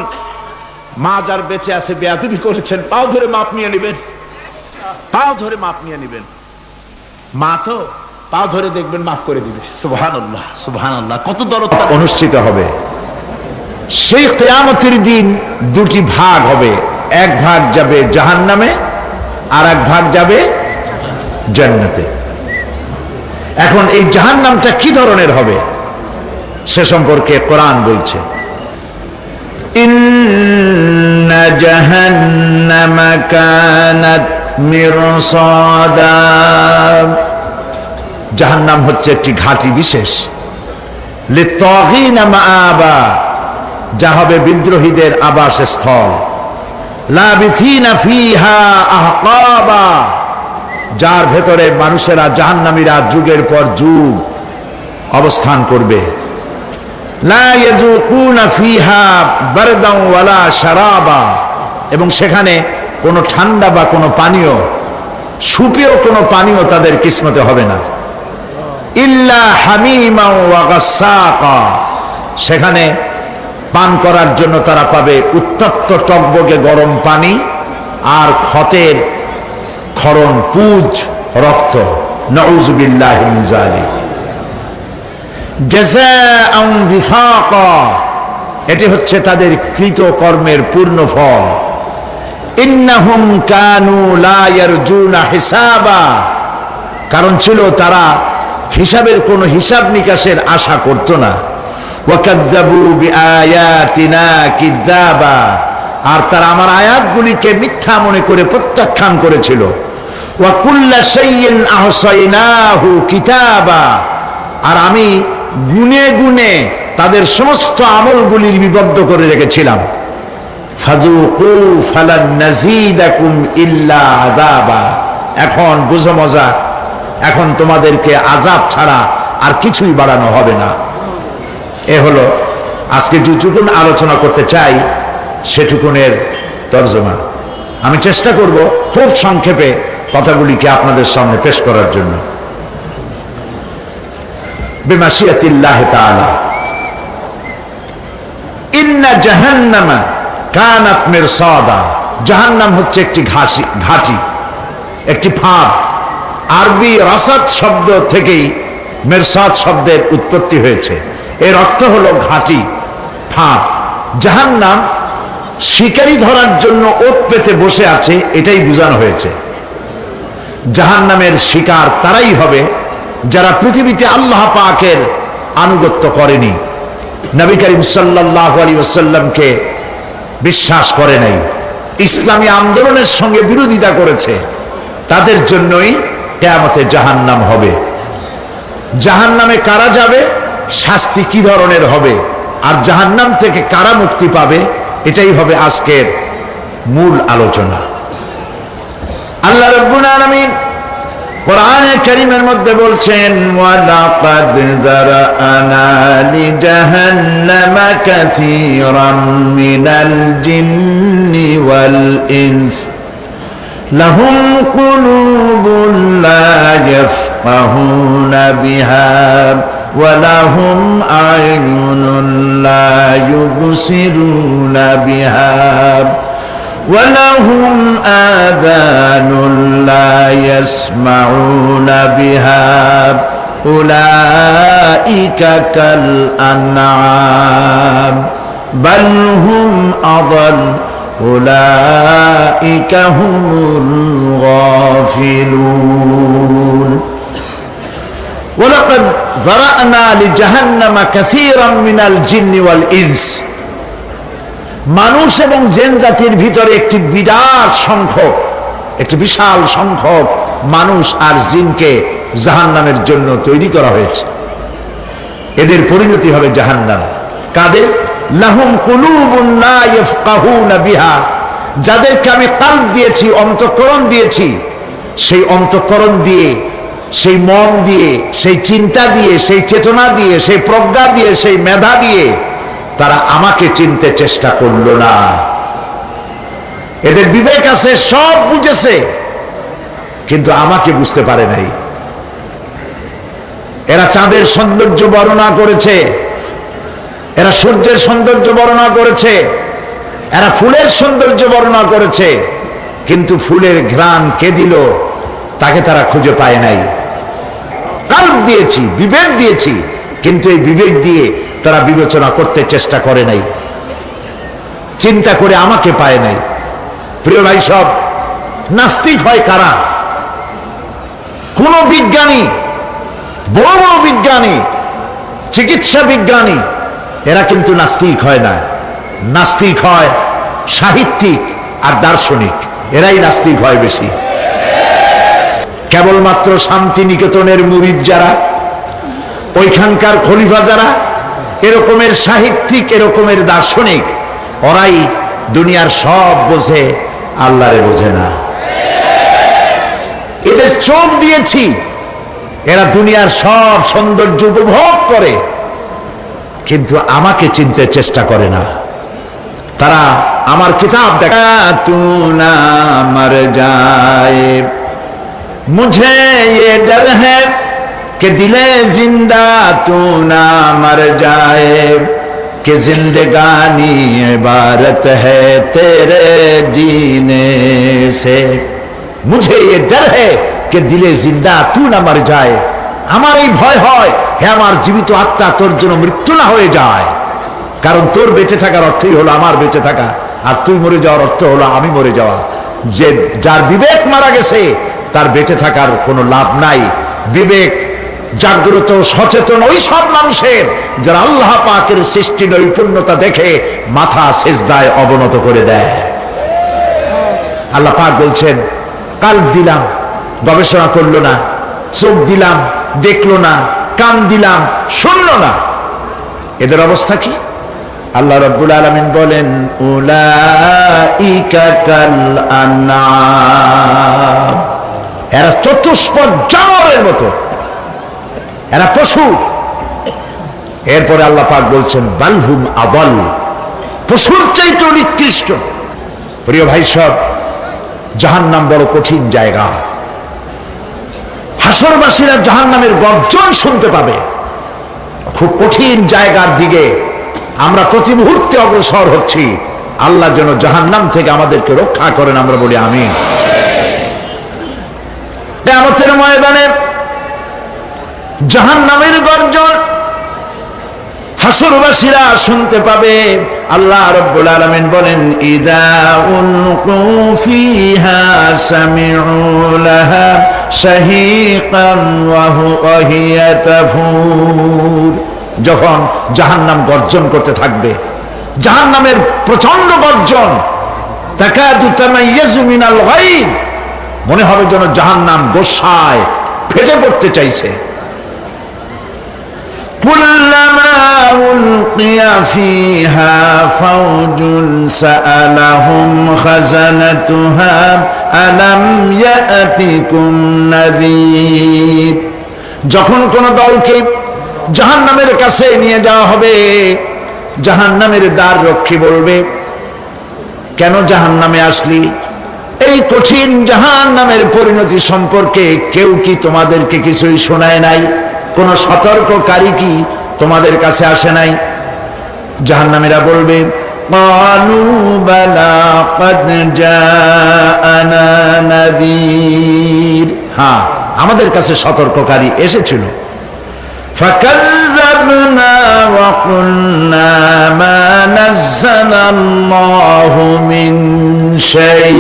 মা যার বেঁচে আছে বেয়াদবি করেছেন, পাও ধরে মাপ নিয়ে নেবেন, পাও ধরে মাপ নিয়ে নেবেন। মা তো পাও ধরে দেখবেন মাফ করে দিবে। সুবহানাল্লাহ, সুবহানাল্লাহ, কত দরদ অনুষ্ঠিত হবে। সেই কিয়ামতের দিন দুটি ভাগ হবে, এক ভাগ যাবে জাহান্নামে, আর এক ভাগ যাবে জান্নাতে। এখন এই জাহান্নামটা কি ধরনের হবে সে সম্পর্কে কোরআন বলছে, ইন্না জাহান্নামা কানাত মিরসাদা। জাহান্নাম হচ্ছে একটি ঘাঁটি বিশেষ, লিত্তাগিনা মাআবা, যা হবে বিদ্রোহীদের আবাসস্থল, লাবিথিনা ফিহা আহকাবা, যার ভেতরে মানুষেরা জাহান্নামীরা যুগের পর যুগ অবস্থান করবে। লা ইয়াযুকুনা ফিহা বারদান ওয়ালা শারাবা, এবং সেখানে কোনো ঠান্ডা বা কোনো পানীয়, সুপেয় কোনো পানীয় তাদের কিসমতে হবে না। ইল্লা হামিমা ওয়া গাসসাকা, সেখানে পান করার জন্য তারা পাবে উত্তপ্ত টকবগে গরম পানি আর ক্ষতের ক্ষরণ পুজ রক্ত। নাউযু বিল্লাহি মিন যালিক। জাযাআন বিফাকা, এটি হচ্ছে তাদের কৃত কর্মের পূর্ণ ফল। ইন্নাহুম কানু লা ইয়ারজুনা হিসাবা, কারণ ছিল তারা হিসাবের কোনো হিসাব নিকাশের আশা করত না। ওয়াকাযযাবু বিআয়াতিনা কিযাবা, আর তারা আমার আয়াতগুলিকে মিথ্যা মনে করে প্রত্যাখ্যান করেছিল। ওয়া কুল্লা শাইইন আহসাইনাহু কিতাবা, আর আমি গুনে গুনে তাদের সমস্ত আমলগুলি লিপিবদ্ধ করে রেখেছিলাম। ফাযুকু ফালান নাযীদাকুম ইল্লা আযাবা, এখন বুঝো মজা, এখন তোমাদেরকে আযাব ছাড়া আর কিছুই বাড়ানো হবে না। এ হলো আজকে যেটুকুন আলোচনা করতে চাই সেটুকুনের তর্জমা। আমি চেষ্টা করব খুব সংক্ষেপে কথাগুলিকে আপনাদের সামনে পেশ করার জন্য। বিমাশিয়াতিল্লাহ তাআলা। ইন্না জাহান্নামা কানাত মিরসাদা। জাহান্নাম হচ্ছে একটি ঘাটি, একটি ফাঁদ। আরবি রাসাদ শব্দ থেকেই মিরসাদ শব্দের উৎপত্তি হয়েছে। এর অর্থ হলো ঘাটি, ফাঁদ। জাহান্নাম শিকারি ধরার জন্য ওত পেতে বসে আছে, এটাই বোঝানো হয়েছে। জাহান্নামের শিকার তারাই হবে যারা পৃথিবীতে আল্লাহ পাকের আনুগত্য করেনি, নবী করিম সাল্লাল্লাহু আলাইহি ওয়াসাল্লামকে বিশ্বাস করে নাই, ইসলামী আন্দোলনের সঙ্গে বিরোধিতা করেছে, তাদের জন্যই কিয়ামতে জাহান্নাম হবে। জাহান্নামে কারা যাবে, শাস্তি কি ধরনের হবে, আর জাহান্নাম থেকে কারা মুক্তি পাবে, এটাই হবে আজকের মূল আলোচনা। আল্লাহ রাব্বুল আলামিন কোরআনে কারীমের মধ্যে বলছেন, ওয়ালাকাদ যারানা লিজাহান্নামা কাসীরাম মিনাল জিন্নি ওয়াল ইনস লাহুম কুলুবুন লা ইয়াফকাহুনা বিহা ওয়া লাহুম আ'য়ুনুন লা ইউবসিরুনা বিহা ولهم آذان لا يسمعون بها أولئك كالأنعام بل هم أضل أولئك هم الغافلون ولقد ذرأنا لجهنم كثيرا من الجن والإنس। মানুষ এবং জিন জাতির ভিতরে একটি বিশাল সংখ্যক মানুষ আর জিনকে জাহান্নামের জন্য তৈরি করা হয়েছে। এদের পরিণতি হবে জাহান্নাম। কাদের? লাহুম কুলুবুন লা ইয়াফকাহুনা বিহা, যাদেরকে আমি কালব দিয়েছি, অন্তঃকরণ দিয়েছি, সেই অন্তঃকরণ দিয়ে, সেই মন দিয়ে, সেই চিন্তা দিয়ে, সেই চেতনা দিয়ে, সেই প্রজ্ঞা দিয়ে, সেই মেধা দিয়ে তারা আমাকে চিনতে চেষ্টা করলো না। এদের বিবেক আছে, সব বুঝেছে, কিন্তু আমাকে বুঝতে পারে নাই। এরা চাঁদের সৌন্দর্য বর্ণনা করেছে, এরা সূর্যের সৌন্দর্য বর্ণনা করেছে, এরা ফুলের সৌন্দর্য বর্ণনা করেছে, কিন্তু ফুলের ঘ্রাণ কে দিল তাকে তারা খুঁজে পায় নাই। কাল্ব দিয়েছি, বিবেক দিয়েছি, কিন্তু এই বিবেক দিয়ে তারা বিবেচনা করতে চেষ্টা করে নাই, চিন্তা করে আমাকে পায় নাই। প্রিয় ভাই, সব নাস্তিক হয় কারা? কোন বিজ্ঞানী, বড় বড় বিজ্ঞানী, চিকিৎসা বিজ্ঞানী, এরা কিন্তু নাস্তিক হয় না। নাস্তিক হয় সাহিত্যিক আর দার্শনিক, এরাই নাস্তিক হয় বেশি। কেবলমাত্র শান্তিনিকেতনের মুরিদ যারা, ওইখানকার খলিফা যারা, এরকমের সাহিত্যিক, এরকমের দার্শনিক, ওরাই দুনিয়ার সব বোঝে, আল্লাহরে বোঝে না। এদের চোখ দিয়েছি, এরা দুনিয়ার সব সৌন্দর্য উপভোগ করে, কিন্তু আমাকে চিনতে চেষ্টা করে না। তারা আমার কিতাব দেখা তু না মর যায়, মুঝে ये डर है कि दिले जिंदा तू ना मर जाए, कि जिंदगानी इबारत है तेरे जीने से। मुझे ये डर है कि दिले जिंदा तू ना मर जाए। আমার এই ভয় হয়, হে আমার জীবিত আত্মা, তোর জন্য মৃত্যু না হয়ে যায়। কারণ তোর বেঁচে থাকার অর্থই হলো আমার বেঁচে থাকা, আর তুই মরে যাওয়ার অর্থ হলো আমি মরে যাওয়া। যে যার বিবেক মারা গেছে তার বেঁচে থাকার কোনো লাভ নাই। বিবেক জাগ্রত সচেতন ওই সব মানুষের যারা আল্লাহ পাকের সৃষ্টি নৈপুণ্যতা দেখে মাথা সেজদায় অবনত করে দেয়। আল্লাহ পাক বলছেন, কাল্ব দিলাম, গবেষণা করলো না, চোখ দিলাম, দেখলো না, কান দিলাম, শুনলো না। এদের অবস্থা কি? আল্লাহ রাব্বুল আলামিন বলেন, উলাইকা কাল আনআম, এরা চতুষ্পদ জানোয়ারের মতো, এরা পশু। এরপরে আল্লাহ পাক বলছেন, বালহুম আদাল, পশুর চাইতে নিকৃষ্ট। প্রিয় ভাই সব, জাহান্নাম বড় কঠিন জায়গা। হাসরবাসীরা জাহান্নামের গর্জন শুনতে পাবে। খুব কঠিন জায়গার দিকে আমরা প্রতি মুহূর্তে অগ্রসর হচ্ছি। আল্লাহ যেন জাহান্নাম থেকে আমাদেরকে রক্ষা করেন, আমরা বলি আমিন। কিয়ামতের ময়দানে জাহান্নামের গর্জন হাসরবাসীরা শুনতে পাবে। আল্লাহ রাব্বুল আলামিন বলেন, ইযা উলকু ফিহা সামিউ লাহা শাহীকান ওয়া হিয়া তাফুর। যখন জাহান্নাম গর্জন করতে থাকবে, জাহান্নামের প্রচন্ড গর্জন, তাকাদু তামাইয়াজু মিনাল গায়ব, মনে হবে যেন জাহান্নাম গোসায় ফেটে পড়তে চাইছে। কুল্লামা উলকিয়া ফিহা ফাওজুন সাআলাহুম খাজানাতুহা আলাম ইয়াতিকুম নাযীর। যখন কোন দলকে জাহান্নামের কাছে নিয়ে যাওয়া হবে, জাহান্নামের দ্বার রক্ষী বলবে, কেন জাহান্নামে আসলি? এই কঠিন জাহান্নামের পরিণতি সম্পর্কে কেউ কি তোমাদেরকে কিছুই শোনায় নাই? কোন সতর্ককারী কি তোমাদের কাছে আসে নাই? জাহান্নামীরা বলবে, ক্বালু বালা ক্বাদ জাআনা নাযীর, হ্যাঁ আমাদের কাছে সতর্ককারী এসেছিল। ফাকাযযাবনা ওয়া কুলনা মা নাযালাল্লাহু মিন শাই।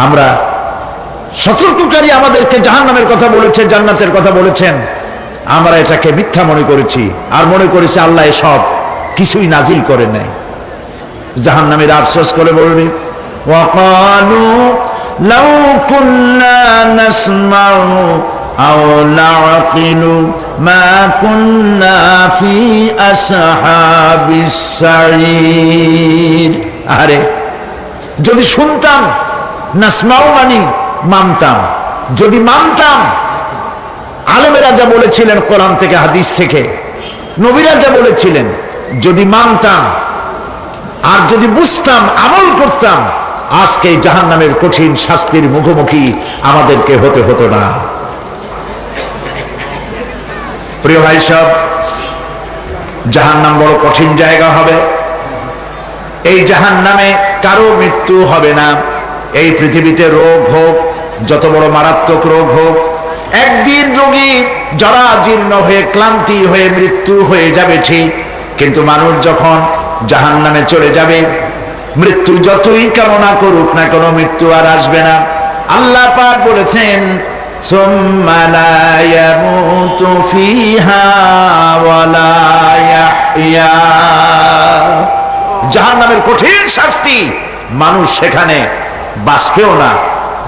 আমরা সতর্ককারী আমাদেরকে জাহান্নামের কথা বলেছে, জান্নাতের কথা বলেছেন, আমরা এটাকে মিথ্যা মনে করেছি আর মনে করেছি আল্লাহ সব কিছুই নাজিল করে নাই। জাহান্নামীরা আফসোস করে বলবে, ওয়াকালু লাউ কুন্না নাসমাউ আও নাআকিলু মা কুন্না ফি আসহাবিস সাঈর। আরে যদি শুনতাম, নাসমাউ মানি মানতাম, যদি মানতাম, আলেমেরা যা বলেছিলেন কোরআন থেকে হাদিস থেকে, নবীরা যা বলেছিলেন, যদি মানতাম আর যদি বুঝতাম, আমল করতাম, আজকে জাহান্নামের কঠিন শাস্তির মুখোমুখি আমাদেরকে হতে হতো না। প্রিয় ভাই সব, জাহান্নাম বড় কঠিন জায়গা হবে। এই জাহান্নামে কারো মৃত্যু হবে না। এই পৃথিবীতে রোগ হোক, যত বড় মারাত্মক রোগ হোক, একদিন রোগী জরাজীর্ণ হয়ে ক্লান্তি হয়ে মৃত্যু হয়ে যাবে ঠিক, কিন্তু মানুষ যখন জাহান্নামে চলে যাবে, মৃত্যু যতই কামনা করুক না কোনো মৃত্যু আর আসবে না। আল্লাহ পাক বলেছেন, সুম্মা লা ইয়ামুতু ফিহা ওয়া লা ইয়াহইয়া। জাহান্নামের কঠিন শাস্তি, মানুষ সেখানে বাঁচবেও না,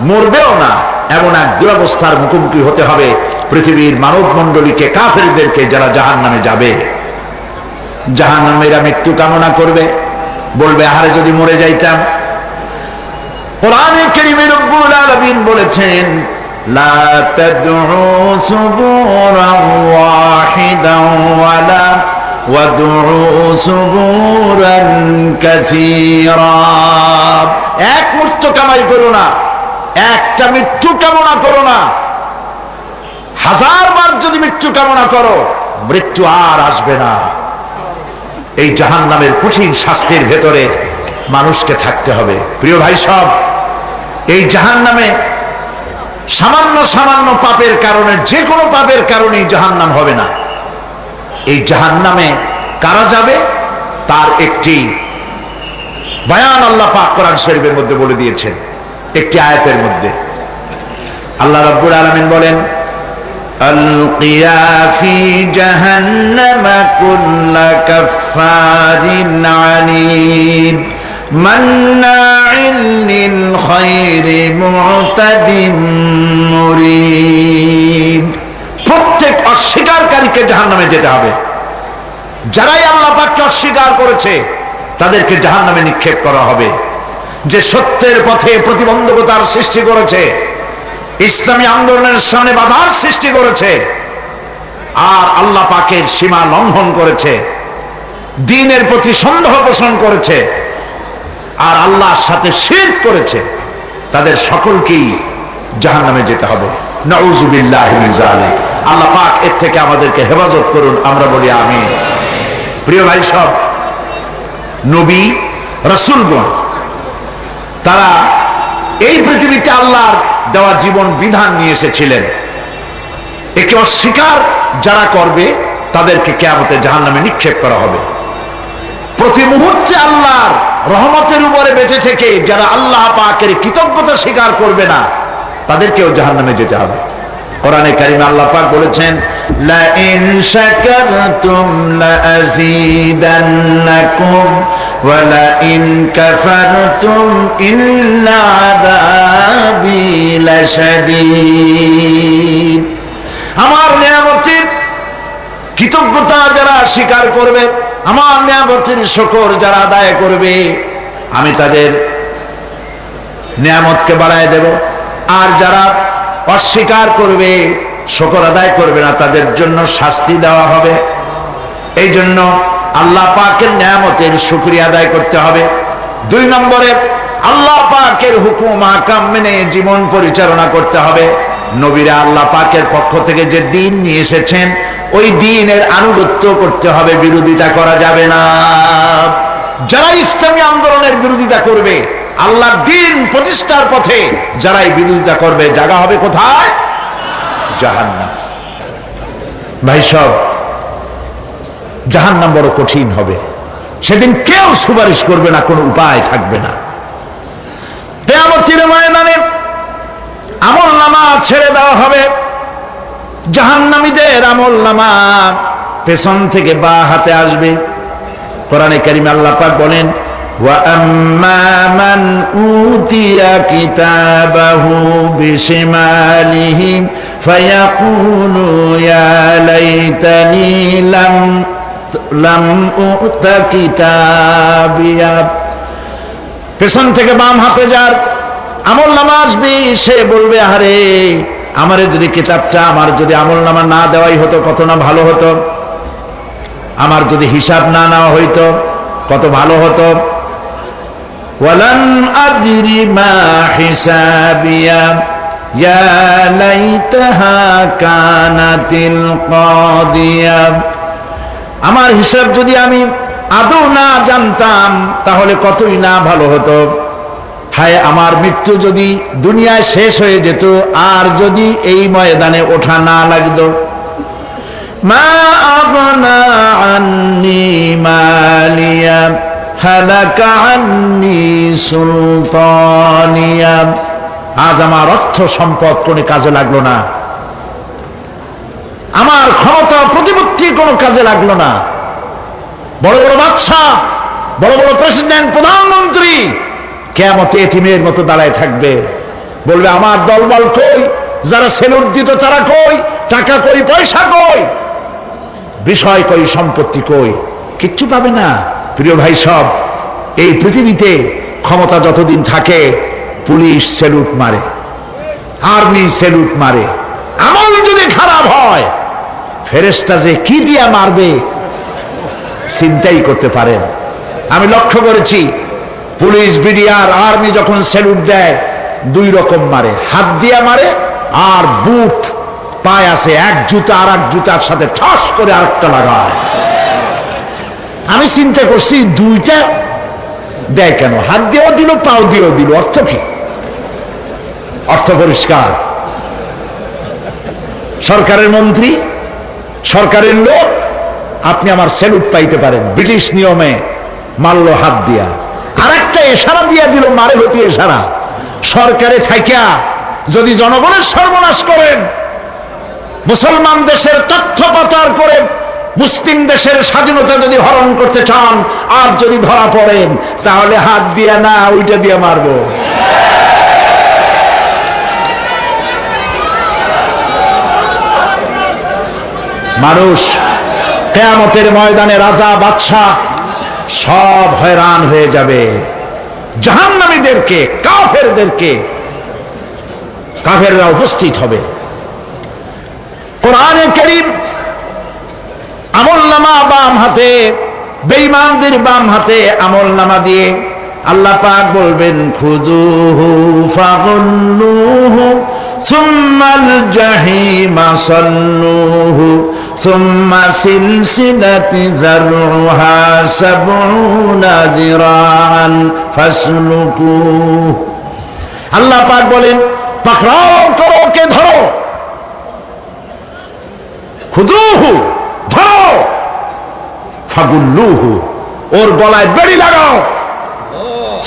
মরবেও না, এমন এক দুরবস্থার মুখোমুখি হতে হবে পৃথিবীর মানব মণ্ডলীকে, কাফেরদেরকে, যারা জাহান্নামে যাবে। জাহান্নামীরা মৃত্যু কামনা করবে, বলবে আহারে যদি মরে যাইতাম। কোরআনে কারীমে রব্বুল আলামিন বলেছেন, লা তাদউ সুবুরান ওয়াহিদান ওয়ালা ওয়াদউ সুবুরান কাসীরা। এক মৃত্যু কামাই করো না, একটা মৃত্যু কামনা করো না। 1000 বার যদি মৃত্যু কামনা করো, মৃত্যু আর আসবে না। এই জাহান্নামের কঠিন শাস্তির ভেতরে মানুষকে থাকতে হবে। প্রিয় ভাই সব, এই জাহান্নামে সামান্য সামান্য পাপের কারণে, যে কোনো পাপের কারণেই জাহান্নাম হবে না। এই জাহান্নামে কারা যাবে তার একটি বয়ান আল্লাহ পাক কোরআন শরীফের মধ্যে বলে দিয়েছেন। একটি আয়াতের মধ্যে আল্লাহ রাব্বুল আলামিন বলেন, আলকিয়া ফি জাহান্নামা কুল্লা কাফফারিন আনিদ মান্নাইন লিল খায়রি মু'তাদিন মুরিদ। প্রত্যেক অস্বীকারীকে জাহান্নামে যেতে হবে। যারাই আল্লাহ পাককে অস্বীকার করেছে তাদেরকে জাহান্নামে নিক্ষেপ করা হবে। যে সত্যের পথে প্রতিবন্ধকতার সৃষ্টি করেছে, ইসলামী আন্দোলনের সামনে বাধার সৃষ্টি করেছে, আর আল্লাহ পাকের সীমা লঙ্ঘন করেছে, দ্বীনের প্রতি সন্দেহ পোষণ করেছে, আর আল্লাহর সাথে শিরক করেছে, তাদের সকলকেই জাহান্নামে যেতে হবে। নাউযুবিল্লাহি মিন যালিক। আল্লাহ পাক এর থেকে আমাদেরকে হেফাজত করুন, আমরা বলি আমিন। প্রিয় ভাই সব, নবী রাসূলগণ তারা এই পৃথিবীতে আল্লাহর দেওয়া জীবন বিধান নিয়ে এসেছিলেন। একে অস্বীকার যারা করবে তাদেরকে কিয়ামতে জাহান্নামে নিক্ষেপ করা হবে। প্রতি মুহূর্তে আল্লাহর রহমতের উপরে বেঁচে থেকে যারা আল্লাহ পাকের কৃতজ্ঞতা স্বীকার করবে না তাদেরকেও জাহান্নামে যেতে হবে। কোরআনে কারিমে আল্লাহ পাক বলেছেন, লা ইন শাকারতুম লা আযীদান্নাকুম ওয়া লা ইন কাফারতুম ইন্না আযাবি লাশাদীদ। আমার নিয়ামতের কৃতজ্ঞতা যারা স্বীকার করবে, আমার নিয়ামতের শুকর যারা আদায় করবে, আমি তাদের নিয়ামতকে বাড়ায় দেব। আর যারা অস্বীকার করবে, শুকর আদায় করবে না, তাদের জন্য শাস্তি দেওয়া হবে। এই জন্য আল্লাহ পাকের নিয়ামতের শুকরিয়া আদায় করতে হবে। 2 নম্বরে আল্লাহ পাকের হুকুম আহকাম মেনে জীবন পরিচালনা করতে হবে। নবীরা আল্লাহ পাকের পক্ষ থেকে যে দ্বীন নিয়ে এসেছেন ওই দ্বীনের আনুগত্য করতে হবে, বিরোধিতা করা যাবে না। যারা ইসলামী আন্দোলনের বিরোধিতা করবে, আল্লাহর দ্বীন প্রতিষ্ঠার পথে যারাই বিরোধিতা করবে, জায়গা হবে কোথায়? জাহান্নাম। ভাই সব, জাহান্নাম বড় কঠিন হবে। সেদিন কেউ সুপারিশ করবে না, কোনো উপায় থাকবে না। কিয়ামতের ময়দানে আমলনামা ছেড়ে দেওয়া হবে। জাহান্নামীদের আমলনামা পেছন থেকে বাঁ হাতে আসবে। কোরআনে কারিমে আল্লাহ পাক বলেন, ওয়া আম্মা মান উতিয়া কিতাবাহু বিশিমালিহি ফায়াকুলু ইয়া লাইতানি লাম উতা কিতাবিয়া। পেছন থেকে বাম হাতে যার আমলনামা আসবে, সে বলবে, আরে আমারে যদি কিতাবটা, আমার যদি আমলনামা না দেওয়াই হতো কত না ভালো হতো, আমার যদি হিসাব না নেওয়া হইতো কত ভালো হতো। ওয়ালাম আদরি মা হিসাবিয়া ইয়া লাইতাহা কানাতিল কাদিয়া। আমার হিসাব যদি আমি আদৌ না জানতাম তাহলে কতই না ভালো হতো। হায়, আমার মৃত্যু যদি দুনিয়ায় শেষ হয়ে যেত, আর যদি এই ময়দানে ওঠা না লাগতো। মা আগনা আন্নি মালিয়া হালাকা আন্নি সুলতানিয়া। আজ আমার অর্থ সম্পদ কোনো কাজে লাগলো না, আমার ক্ষমতা প্রতিপত্তি কোনো কাজে লাগলো না। বড় বড় বাদশাহ, বড় বড় প্রেসিডেন্ট, প্রধানমন্ত্রী কিয়ামতে এতিমের মতো দাঁড়ায় থাকবে, বলবে আমার দলবল কই, যারা সেলুট দিত তারা কই, টাকা কই, পয়সা কই, বিষয় কই, সম্পত্তি কই, কিচ্ছু পাবে না। প্রিয় ভাই সব, এই পৃথিবীতে ক্ষমতা যতদিন থাকে পুলিশ সেলুট মারে, আর্মি সেলুট মারে। আমল যদি খারাপ হয় ফেরেশতা যে কি দিয়া মারবে চিন্তাই করতে পারেন। আমি লক্ষ্য করেছি, পুলিশ, বিডিআর, আর্মি যখন সেলুট দেয় 2 রকম মারে, হাত দিয়া মারে আর বুট পায় আছে, এক জুতা আর এক জুতার সাথে ঠস করে আরেকটা লাগায়। আমি চিন্তা করছি 2টা দেয় কেন, হাত দিয়েও দিল, পাও দিয়েও দিল, অর্থ কি? অর্থ পরিষ্কার। সরকারের মন্ত্রী, সরকারের লোক, আপনি আমার সেলুট পাইতে পারেন, ব্রিটিশ নিয়মে মারলো হাত দিয়া, আর একটা ইশারা দিয়া দিল, মারে হতি ইশারা। সরকারে থাকিয়া যদি জনগণের সর্বনাশ করেন, মুসলমান দেশের তথ্য পাচার করে মুসলিম দেশের স্বাধীনতা যদি হরণ করতে চান, আর যদি ধরা পড়েন, তাহলে হাত দিয়া না, ওইটা দিয়ে মারবো। মানুষ কিয়ামতের ময়দানে রাজা, বাদশাহ সব হয়রান হয়ে যাবে। জাহান্নামীদেরকে, কাফেরদেরকে, কাফেররা উপস্থিত হবে। কোরআনে কারীম আমলনামা বাম হাতে, বেঈমানদের বাম হাতে আমলনামা দিয়ে আল্লাহ পাক বলবেন খুযুহু ফাগুল্লুহু সুম্মাল জাহিমা সাল্লুহু সুম্মা সিলসিলাতি যারউহা সাবউনা যিরাআন ফাসলুকুহু। আল্লাহ পাক বলেন পাকড়াও করো, কে ধরো, খুযুহু ধরো, ফাগুল্লুহু ওর গলায় বেড়ি লাগাও,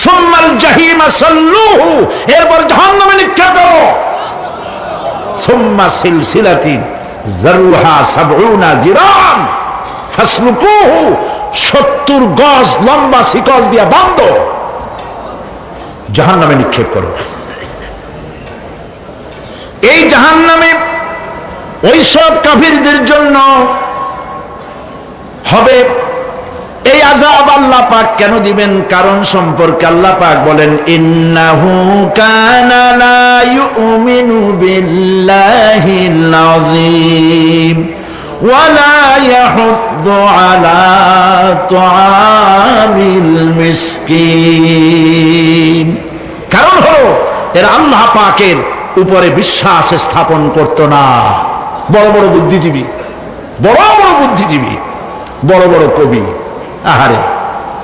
সুম্মাল জাহিমা সাল্লুহু এরপর জাহান্নামে নিক্ষেপ করো, সুম্মা সিলসিলাতিন যারউহা সাবউনা যিরাআন ফাসলুকুহু 70 গজ লম্বা শিকল দিয়া বাঁধো, জাহান্নামে নিক্ষেপ করো। এই জাহান্নামে ওই সব কাফিরদের জন্য হবে এই আযাব। আল্লাহ পাক কেন দিবেন কারণ সম্পর্কে আল্লাহ পাক বলেন ইন্নাহু কানা লা ইউমিনু বিল্লাহিল আযীম ওয়া লা ইয়াহুদ্দু আলা তুআমিল মিসকিন। কারণ হলো এরা আল্লাহ পাকের উপরে বিশ্বাস স্থাপন করত না। বড় বড় বুদ্ধিজীবী, বড় বড় বুদ্ধিজীবী, বড় বড় কবি, আহারে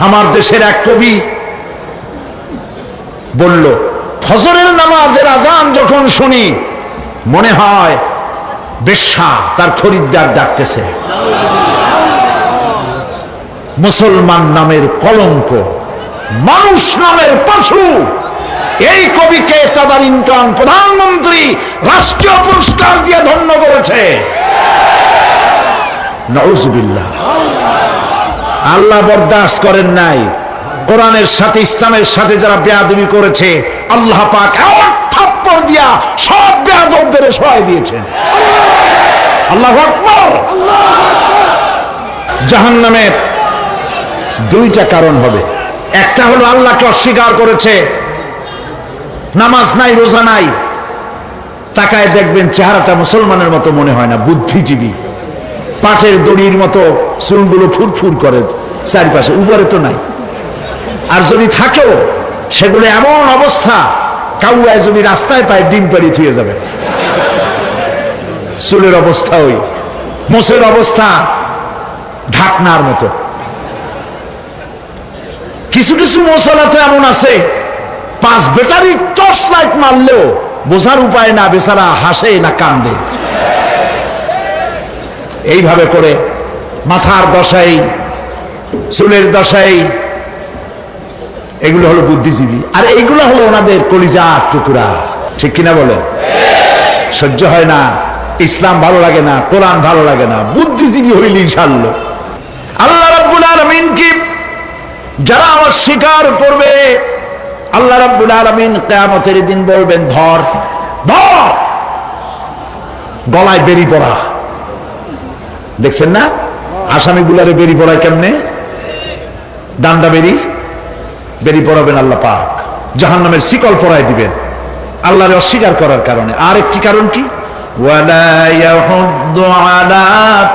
আমার দেশের এক কবি বলল ফজরের নামাজের আজান যখন শুনি মনে হয় বেশ্যা তার খরিদ্দার ডাকতেছে। মুসলমান নামের কলঙ্ক, মানুষ নামের পশু। এই কবিকে তদানীন্তন প্রধানমন্ত্রী রাষ্ট্রীয় পুরস্কার দিয়ে ধন্য করেছে। নাউজুবিল্লাহ। আল্লাহ বরদাস্ত করেন নাই। কোরআনের সাথে ইসলামের সাথে যারা বেয়াদবি করেছে আল্লাহ পাক এক থাপ্পড় দিয়া সব বেয়াদবদের সহায় দিয়েছেন। আল্লাহু আকবার। জাহান্নামের দুইটা কারণ হবে। একটা হলো আল্লাহকে অস্বীকার করেছে, নামাজ নাই, রোজা নাই, তাকায় দেখবেন চেহারাটা মুসলমানের মতো মনে হয় না, বুদ্ধিজীবী, পাটের দড়ির মতো চুলগুলো ফুরফুর করে চারিপাশে, উপরে তো নাই। আর যদি থাকেও সেগুলো এমন অবস্থা কাউয়ায় যদি রাস্তায় পায় ডিম পাড়ি থুয়ে যাবে। চুলের অবস্থা ওই, মোষের অবস্থা ঢাকনার মতো। কিছু কিছু মশলা তো এমন আছে 5 ব্যাটারি টর্চ লাইট মারলেও বোঝার উপায় না, বেচারা হাসে না কান্দে। এইভাবে করে মাথার দশাই, চুলের দশাই, এগুলো হলো বুদ্ধিজীবী। আর এইগুলো হলো ওনাদের কলিজার টুকরা। ঠিক কিনা বলেন? সহ্য হয় না, ইসলাম ভালো লাগে না, কোরআন ভালো লাগে না, বুদ্ধিজীবী হইলে ইনশাআল্লাহ। আল্লাহ রাব্বুল আলামিন কি যারা আমার স্বীকার করবে, আল্লাহ রাব্বুল আলামিন কিয়ামতের দিন বলবেন ধর ধর, গলায় বেরি পড়া। দেখছেন না আসামিগুলারে বেরি পড়ায় কেমনে? ডান্ডা বেরি, বেরি পড়াবেন আল্লাহ পাক, জাহান্নামের শিকল পরায় দিবেন আল্লাহরে অস্বীকার করার কারণে। আর একটি কারণ কি? ওয়ালা ইয়াহুদ্দু আলা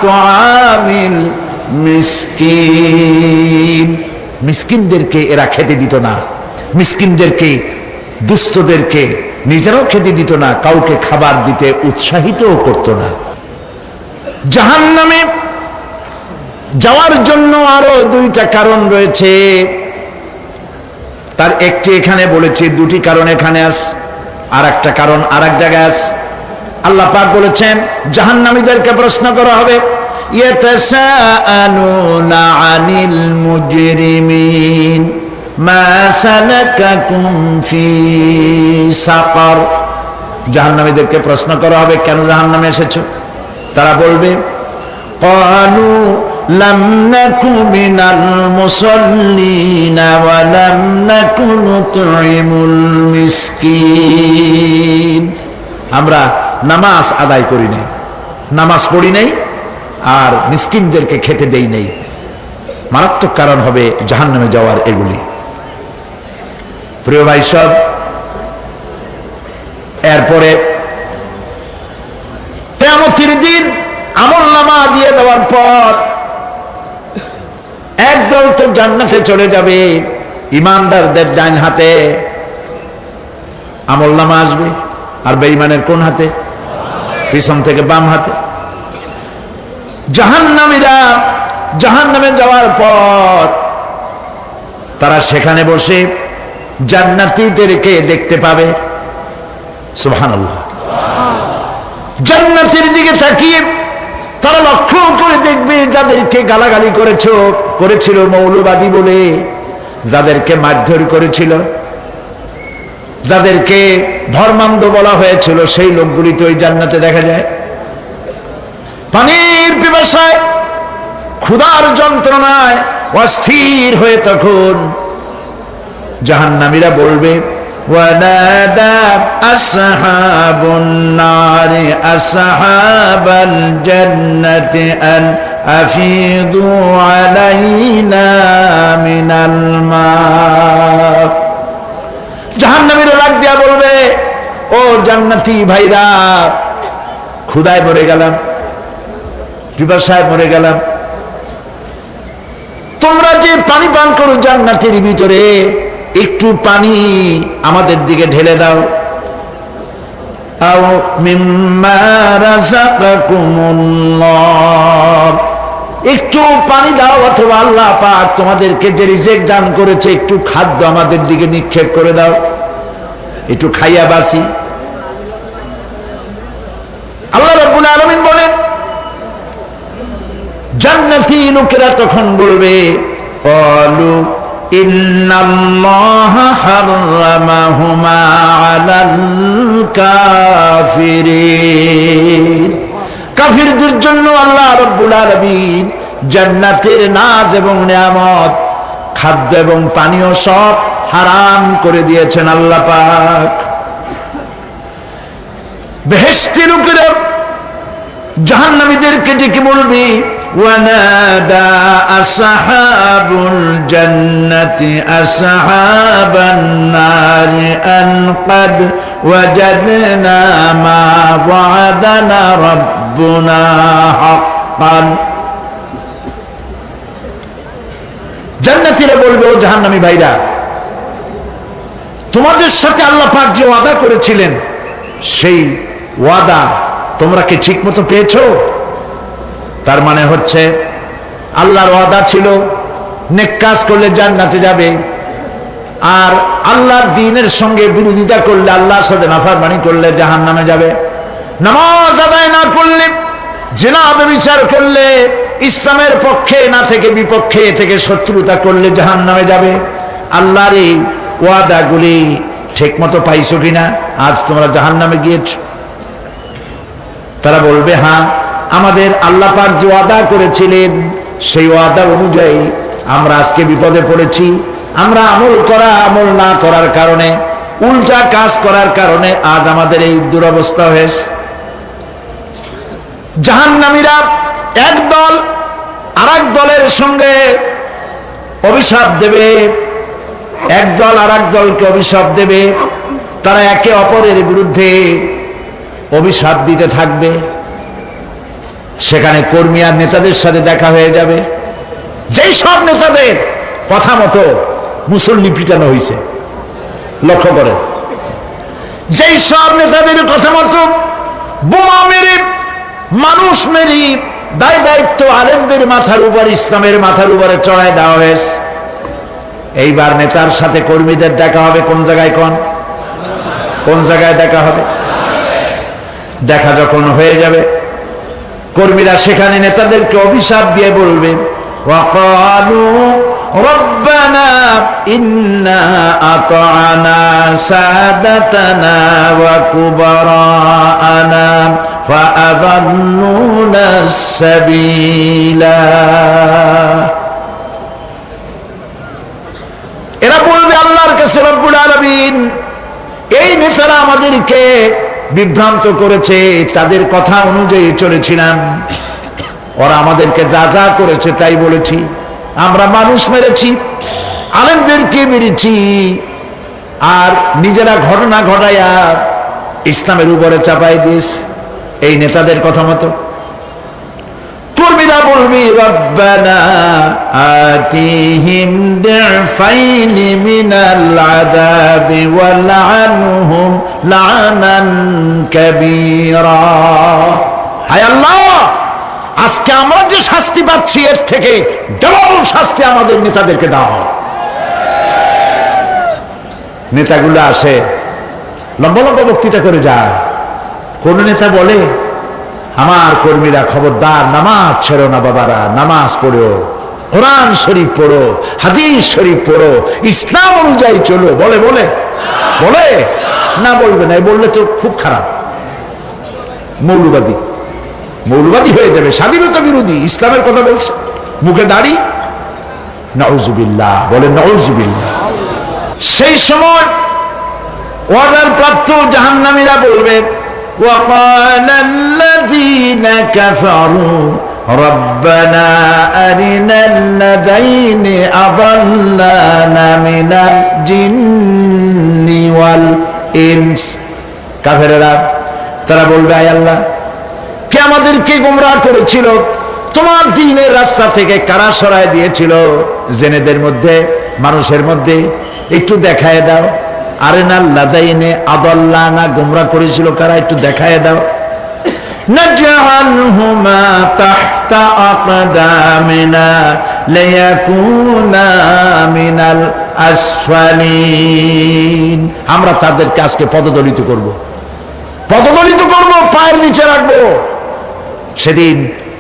তুআমিল মিসকিন। মিসকিনদেরকে এরা খেতে দিত না, মিসকিনদেরকে, দুস্থদেরকে নিজেরাও খেতে দিত না, কাউকে খাবার দিতে উৎসাহিতও করত না। জাহান্নামে যাওয়ার জন্য আরো দুইটা কারণ রয়েছে, তার একটি এখানে বলেছি, দুটি কারণ এখানে আছে, আর একটা কারণ আর এক জায়গায় আছে। আল্লাহ পাক বলেছেন জাহান্নামীদেরকে প্রশ্ন করা হবে, ইয়াতাসাআলুনা আনিল মুজরিমিন মা সালাকাকুম ফি সাকার। জাহান্নামীদেরকে প্রশ্ন করা হবে কেন জাহান্নামে এসেছো? তারা বলবে ক্বালু লাম নাকু মিনাল মুসাল্লিনা ওয়া লাম নাকু নুতঈমুল মিসকিন। আমরা নামাজ আদায় করি নাই, নামাজ পড়ি নাই, আর মিসকিনদেরকে খেতে দেই নাই। মারাত্মক কারণ হবে জাহান্নামে যাওয়ার এগুলি। প্রিয় ভাই সব, এরপরে কিয়ামতের দিন আমলনামা দিয়ে দেওয়ার পর একদল তো জান্নাতে চলে যাবে, ইমানদারদের ডান হাতে আমলনামা আসবে, আর বেঈমানের কোন হাতে? পিছন থেকে বাম হাতে। জাহান্নামীরা জাহান্নামে যাওয়ার পর তারা সেখানে বসে জান্নাতীদেরকে দেখতে পাবে। সুবহানাল্লাহ। জান্নাতের দিকে তাকিয়ে তারা লক্ষ্য করে দেখবে যাদেরকে গালাগালি করেছিল মৌলবাদী বলে, যাদেরকে মারধর করেছিল, যাদেরকে ধর্মান্ধ বলা হয়েছিল, সেই লোকগুলি তো ওই জান্নাতে দেখা যায়। পানির পিপাসায় ক্ষুধার যন্ত্রণায় অস্থির হয়ে তখন জাহান্নামীরা বলবে, ওয়ানাদা আসহাবুন নারি আসহাবাল জান্নাতি আন আফিদু আলাইনা মিনাল মা। জাহান্নামীরা ডাক দিয়া বলবে, ও জান্নাতি ভাইরা, ক্ষুধায় মরে গেলাম, পিপাসায় মরে গেলাম, তোমরা যে পানি পান করো জান্নাতের ভিতরে, একটু পানি আমাদের দিকে ঢেলে দাও। আও মিম্মা রাযাকাকুমুল্লাহ, একটু পানি দাও, অথবা আল্লাহ পাক তোমাদেরকে যে রিজিক দান করেছে একটু খাদ্য আমাদের দিকে নিক্ষেপ করে দাও, একটু খাইয়া বাসি। আল্লাহ রাব্বুল আলামিন বলেন, জান্নাতি লোকেরা তখন বলবে, ক্বালু ইন্নাল্লাহা হাররামাহুমা আলাল কাফিরিন। কাফিরদের জন্য আল্লাহ রাব্বুল আলামিন জান্নাতের নাজ এবং নিয়ামত, খাদ্য এবং পানীয় সব হারাম করে দিয়েছেন আল্লাহ পাক। বেহেশতি লোকেরা জাহান্নামীদেরকে ডেকে বলবে, ওয়ানাদা আসহাবুল জান্নাতি আসহাবান নারি আন ক্বাদ ওয়াজাদনা মা ওয়া'দানা রাব্বুনা হাক্কান। জান্নাতীরা বলবে, ও জাহান্নামী ভাইরা, তোমাদের সাথে আল্লাহ পাক যে ওয়াদা করেছিলেন সেই ওয়াদা তোমরা কি ঠিক মতো পেয়েছো? তার মানে হচ্ছে আল্লাহর ওয়াদা ছিল নেক কাজ করলে জান্নাতে যাবে, আর আল্লাহর দ্বীনের সঙ্গে বিরোধিতা করলে, আল্লাহর সাথে নাফরমানি করলে জাহান্নামে যাবে। নামাজ আদায় না করলে, জিনা ব্যভিচার করলে, ইসলামের পক্ষে না থেকে বিপক্ষে থেকে শত্রুতা করলে জাহান্নামে যাবে। আল্লাহর এই ওয়াদাগুলি ঠিক মতো পাইছো কিনা? আজ তোমরা জাহান্নামে গিয়েছো। তারা বলবে, হ্যাঁ, আমাদের আল্লাহ পাক যে ওয়াদা করেছিলেন সেই ওয়াদা অনুযায়ী আমরা আজকে বিপদে পড়েছি। আমরা আমল না করার কারণে, উল্টা কাজ করার কারণে আজ আমাদের এই দুরবস্থা হয়েছে। জাহান্নামীরা এক দল আরেক দলের সঙ্গে অভিশাপ দেবে, এক দল আরেক দলকে অভিশাপ দেবে। তারা একে অপরের বিরুদ্ধে অভিশাপ দিতে থাকবে। সেখানে কর্মী আর নেতাদের সাথে দেখা হয়ে যাবে। যেই সব নেতাদের কথা মতো মুসল্লি পিটানো হয়েছে, লক্ষ্য করে, যেই সব নেতাদের কথা মতো বোমা মেরে, মানুষ মেরে, দায় দায়িত্ব আলেমদের মাথার উপর, ইসলামের মাথার উপরে চড়ায় দেওয়া হয়েছে। এইবার নেতার সাথে কর্মীদের দেখা হবে কোন জায়গায়? কোন জায়গায় দেখা হবে? দেখা যখন হয়ে যাবে, কর্মীরা সেখানে নেতাদেরকে অভিশাপ দিয়ে বলবে, ওয়াকালু রব্বানা ইন্না আতা'না সাদাতানা ওয়া কুবারা'ানা ফাআযাল্লুনা সাবিলা। এরা বলবে আল্লাহর কাছে, রব্বুল আলামিন, এই নেতারা আমাদেরকে বিভ্রান্ত করেছে, তাদের কথা অনুযায়ী চলেছিলাম, ওরা আমাদেরকে যা যা করেছে তাই বলেছি। আমরা মানুষ মেরেছি, আলেমদেরকে মেরেছি, আর নিজেরা ঘটনা ঘটাইয়া ইসলামের উপরে চাপাই দিয়েছি এই নেতাদের কথা মতো। কর্মীরা বলবি রব্বানা আতিহিম দিফাইনি মিনাল আযাবি ওয়ালআনহুম লানান কাবীরা। হায় আল্লাহ, আজকে আমরা যে শাস্তি পাচ্ছি এর থেকে ডবল শাস্তি আমাদের নেতাদেরকে দাও। নেতাগুলো আসে লম্বা লম্বা বক্তৃতা করে যায়। কোন নেতা বলে আমার কর্মীরা খবরদার নামাজ ছেড়ো না বাবারা, নামাজ পড়ো, কোরআন শরীফ পড়ো, হাদিস শরীফ পড়ো, ইসলাম অনুযায়ী চলো। বলে বলে বলে না, বলবে না। বললে তো খুব খারাপ, মৌলবাদী মৌলবাদী হয়ে যাবে, স্বাধীনতা বিরোধী। ইসলামের কথা বলছে, মুখে দাড়ি, নাউজুবিল্লাহ, বলে নাউজুবিল্লাহ। সেই সময় ওয়াদার প্রাপ্ত জাহান্নামীরা বলবে وقال الذين كفروا ربنا أرنا الذين أضلانا من الجن والإنس। কাফেররা তারা বলবে, আয় আল্লাহ, কে আমাদেরকে গোমরাহ করেছিল, তোমার দ্বীনের রাস্তা থেকে কারা সরায় দিয়েছিল, জেনেদের মধ্যে মানুষের মধ্যে একটু দেখায় দাও। আরেনাল লাদাইনে আদাল্লানা, গোমরাহ করেছিল কারা, একটু দেখায় দাও। নাজআলহুমা তাহতা আকদামিনা লিয়াকুনা মিনাল আসফালিন। আমরা তাদেরকে আজকে পদদলিত করব, পদদলিত করব, পায়ের নিচে রাখবো। সেদিন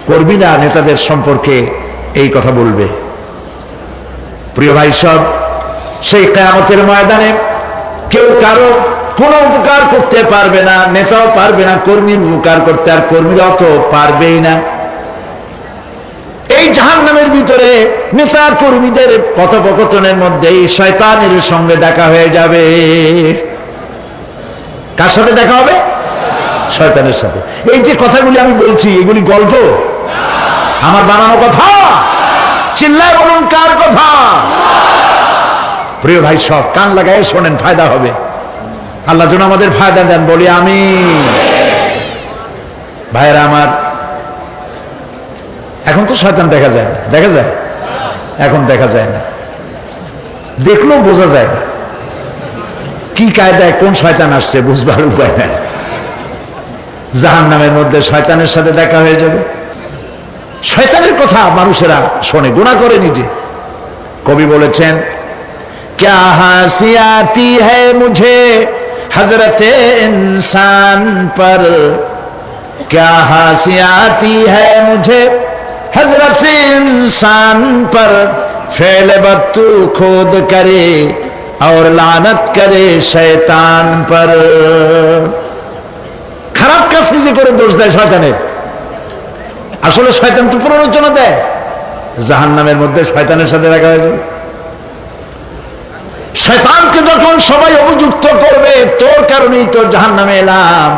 কর্মীরা নেতাদের সম্পর্কে এই কথা বলবে। প্রিয় ভাই সব, সেই কিয়ামতের ময়দানে কেউ কারো কোনো উপকার করতে পারবে না, নেতাও পারবে না কর্মীর উপকার করতে, আর কর্মীরাও তো পারবেই না। এই জাহান্নামের ভিতরে নেতা কর্মীদের কথোপকথনের মধ্যেই শয়তানের সঙ্গে দেখা হয়ে যাবে। কার সাথে দেখা হবে? শয়তানের সাথে। এই যে কথাগুলি আমি বলছি, এগুলি গল্প, আমার বানানো কথা? চিল্লায় বলুন, কার কথা? প্রিয় ভাই সব, কান লাগায় শোনেন, ফায়দা হবে। আল্লাহ যেন আমাদের ফায়দা দেন, বলি আমিন। ভাইয়েরা আমার, এখন তো শয়তান দেখা যায় না, দেখা যায়? এখন দেখা যায় না, দেখলেও বোঝা যায় না কি কায়দায় কোন শয়তান আসছে, বুঝবার উপায় নাই। জাহান্নামের মধ্যে শয়তানের সাথে দেখা হয়ে যাবে। শয়তানের কথা মানুষেরা শোনে, গুনাহ করে নিজে। কবি বলেছেন, क्या हंसी आती है मुझे हजरत इंसान पर, क्या हंसी आती है मुझे हजरत इंसान पर, फेल बत्तू खुद करे और लानत करे शैतान पर। খারাপ কাজ নিজে করে দোষ দেয় শয়তানের। আসলে শয়তান তো প্ররোচনা দেয়। জাহান্নামের মধ্যে শয়তানের সাথে দেখা হয়ে যাবে। শয়তানকে যখন সবাই অভিযুক্ত করবে, তোর কারণেই তো জাহান্নামে এলাম,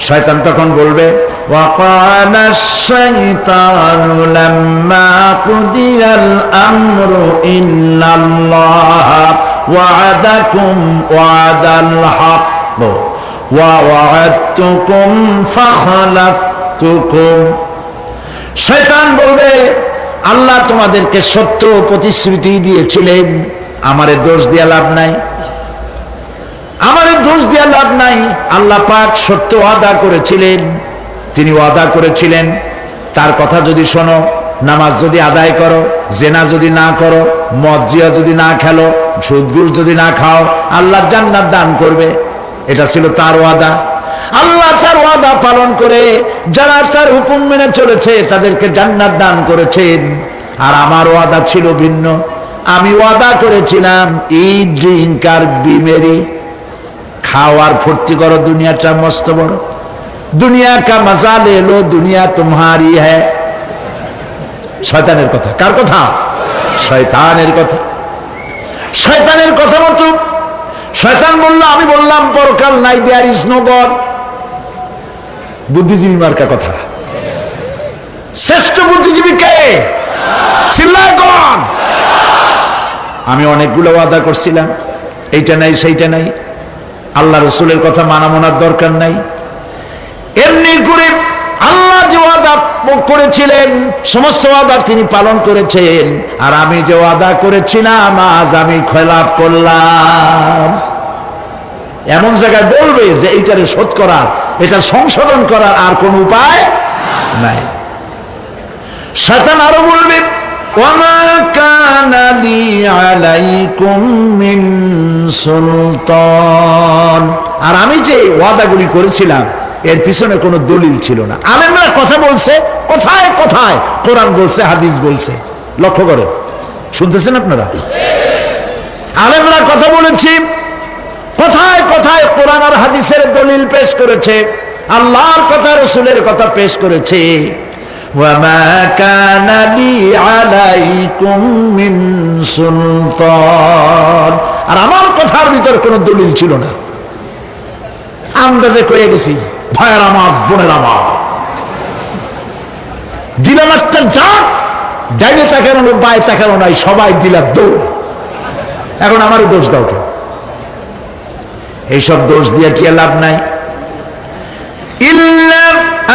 শয়তান তখন বলবে, ওয়াকানা শাইতানু লাম্মা কুদিয়াল আমরু ইন্নাল্লাহা ওয়া'আদাকুম ওয়া'দাল হক ওয়া ওয়া'আদতুকুম ফাখলাফতুকুম। শয়তান বলবে, আল্লাহ তোমাদেরকে সত্য প্রতিশ্রুতি দিয়েছিলেন, আমারে দোষ দিয়া লাভ নাই, আমারে দোষ দিয়া লাভ নাই। আল্লাহ পাক সত্য ওয়াদা করেছিলেন, তিনি ওয়াদা করেছিলেন তার কথা যদি শোনো, নামাজ যদি আদায় করো, জেনা যদি না করো, মদ জিয়া যদি না খেলো, সুদঘুষ যদি না খাও, আল্লাহ জান্নাত দান করবে। এটা ছিল তার ওয়াদা। আল্লাহ তার ওয়াদা পালন করে যারা তার হুকুম মেনে চলেছে তাদেরকে জান্নাত দান করেছেন। আর আমার ওয়াদা ছিল ভিন্ন। আমি ওয়াদা করেছিলাম, ইট, ড্রিঙ্ক আর বিমেরি, খাওয়ার ফুর্তি করো, দুনিয়াটা মস্ত বড়, দুনিয়া কা মজা লে লো, দুনিয়া তোমারি হ্যায়। শয়তানের কথা। কার কথা? শয়তানের কথা। শয়তানের কথা মতো শয়তান বলল, আমি বললাম পরকাল নাই, দেয়ার ইজ নো গড। বুদ্ধিজীবী মার্কা কথা। শ্রেষ্ঠ বুদ্ধিজীবী কে? চিল্লায় কোন? আমি অনেকগুলো ওয়াদা করছিলাম, এইটা নাই সেইটা নাই, আল্লাহ রসুলের কথা মানা মানার দরকার নাই। এমনি করে আল্লাহ যে ওয়াদা করেছিলেন সমস্ত ওয়াদা তিনি পালন করেছেন, আর আমি যে ওয়াদা করেছিলাম আজ আমি খেলাপ করলাম। এমন জায়গায় বলবে যে এইটারে শোধ করার, এটা সংশোধন করার আর কোন উপায় নাই। শয়তান আরো বলবে ওয়ামা কানা লি আলাইকুম মিন সুলতান, আর আমি যে ওয়াদাগুলি করেছিলাম এর পিছনে কোনো দলিল ছিল না। আলেমরা কথা বলছে, কোথায় কোথায় কোরআন বলছে, হাদিস বলছে। লক্ষ্য করেন, শুনতেছেন আপনারা? আলেমরা কথা বলেছি, কোথায় কোথায় কোরআন আর হাদিসের দলিল পেশ করেছে, আল্লাহর কথা রাসূলের কথা পেশ করেছে। ওয়ামা কানা লি আলাইকুম মিন সুলতান, আর আমার কথার ভিতর কোনো দলিল ছিল না। আন্দাজে কয়ে গেছি, ভাইয়ের আমার, বোনের আমার, দিলাম একটা ডাক, ডাইনে তাকানো বায়ে তাকানো নাই, সবাই দিলাম দৌড়। এখন আমারই দোষ দাও কেন? এইসব দোষ দিয়ে কি লাভ নাই? ইল্লা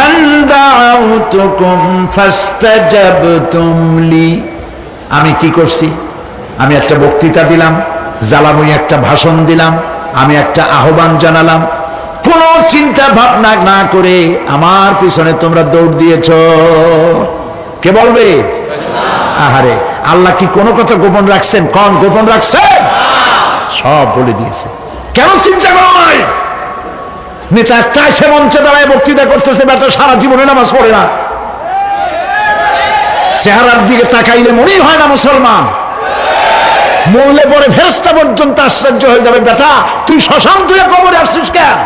আন দাউতুকুম ফাস্তাজাবতুম লি, আমি কি করছি? আমি একটা বক্তৃতা দিলাম, জ্বালাময়ী একটা ভাষণ দিলাম, আমি একটা আহ্বান জানালাম, কোন চিন্তা ভাবনা না করে আমার পিছনে তোমরা দৌড় দিয়েছ। কে বলবে? আহারে, আল্লাহ কি কোনো কথা গোপন রাখছেন? কোন গোপন রাখছেন? সব বলে দিয়েছে। কেন চিন্তা করো নাই? নেতা একটা এসে মঞ্চে দাঁড়ায় বক্তৃতা করতেছে, বেটা সারা জীবনে নামাজ পড়ে না, চেহারার দিকে তাকাইলে মনেই হয় না মুসলমান। মরলে পরে ফেরেশতা পর্যন্ত আশ্চর্য হয়ে যাবে, বেটা তুই শ্মশান তুই কবরে আসছিস কেন?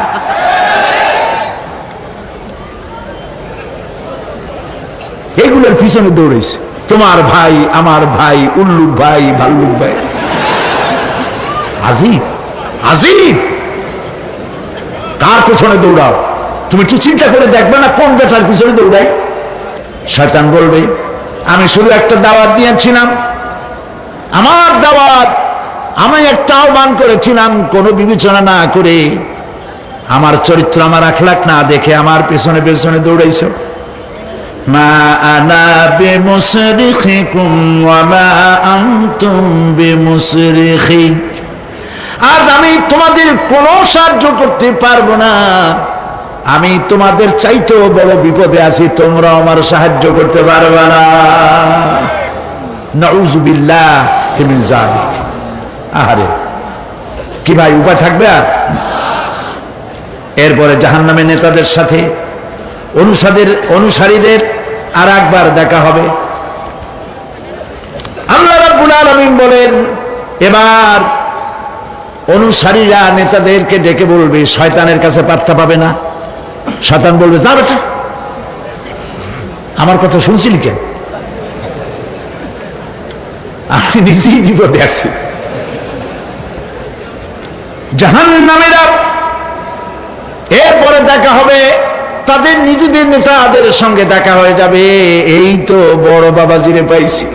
এগুলোর পিছনে দৌড়েছে তোমার ভাই, আমার ভাই, উল্লুক ভাই, ভাল্লুক ভাই। আজিব আজিব, কার পিছনে দৌড়াও? তুমি একটু চিন্তা করে দেখবে না কোন বেটার পিছনে দৌড়াই? শয়তান বলবে আমি শুধু একটা দাওয়াত দিয়েছিলাম, আমার দাওয়াত, আমি একটা আহ্বান করেছিলাম, কোনো বিবেচনা না করে, আমার চরিত্র, আমার আখলাক না দেখে আমার পেছনে পেছনে দৌড়াইছো। মা আনা বিমুসরিখিকুম ওয়া মা আনতুম বিমুসরিখি, আজ আমি তোমাদের কোনো সাহায্য করতে পারবো না, আমি তোমাদের চাইতেও বড় বিপদে আছি, তোমরা আমার সাহায্য করতে পারবে না। নাউযু বিল্লাহি মিন যালিক। আহারে, কি ভাই উপায় থাকবে আর? এরপরে জাহান্নামের নেতাদের সাথে অনুসারীদের আর একবার দেখা হবে। আল্লাহ রাব্বুল আলামিন বলেন, এবার অনুসারীরা নেতাদেরকে ডেকে বলবে, শয়তানের কাছে পাত্তা পাবে না। শয়তান বলবে, যা বেটা, আমার কথা শুনছিলি কেন? আমি নিজেই বিপদে আছি। জাহান্নামীরা এরপরে দেখা হবে, তাদের নিজেদের নেতাদের সঙ্গে দেখা হয়ে যাবে, এই তো বড় বাবাজিরে পাইছি।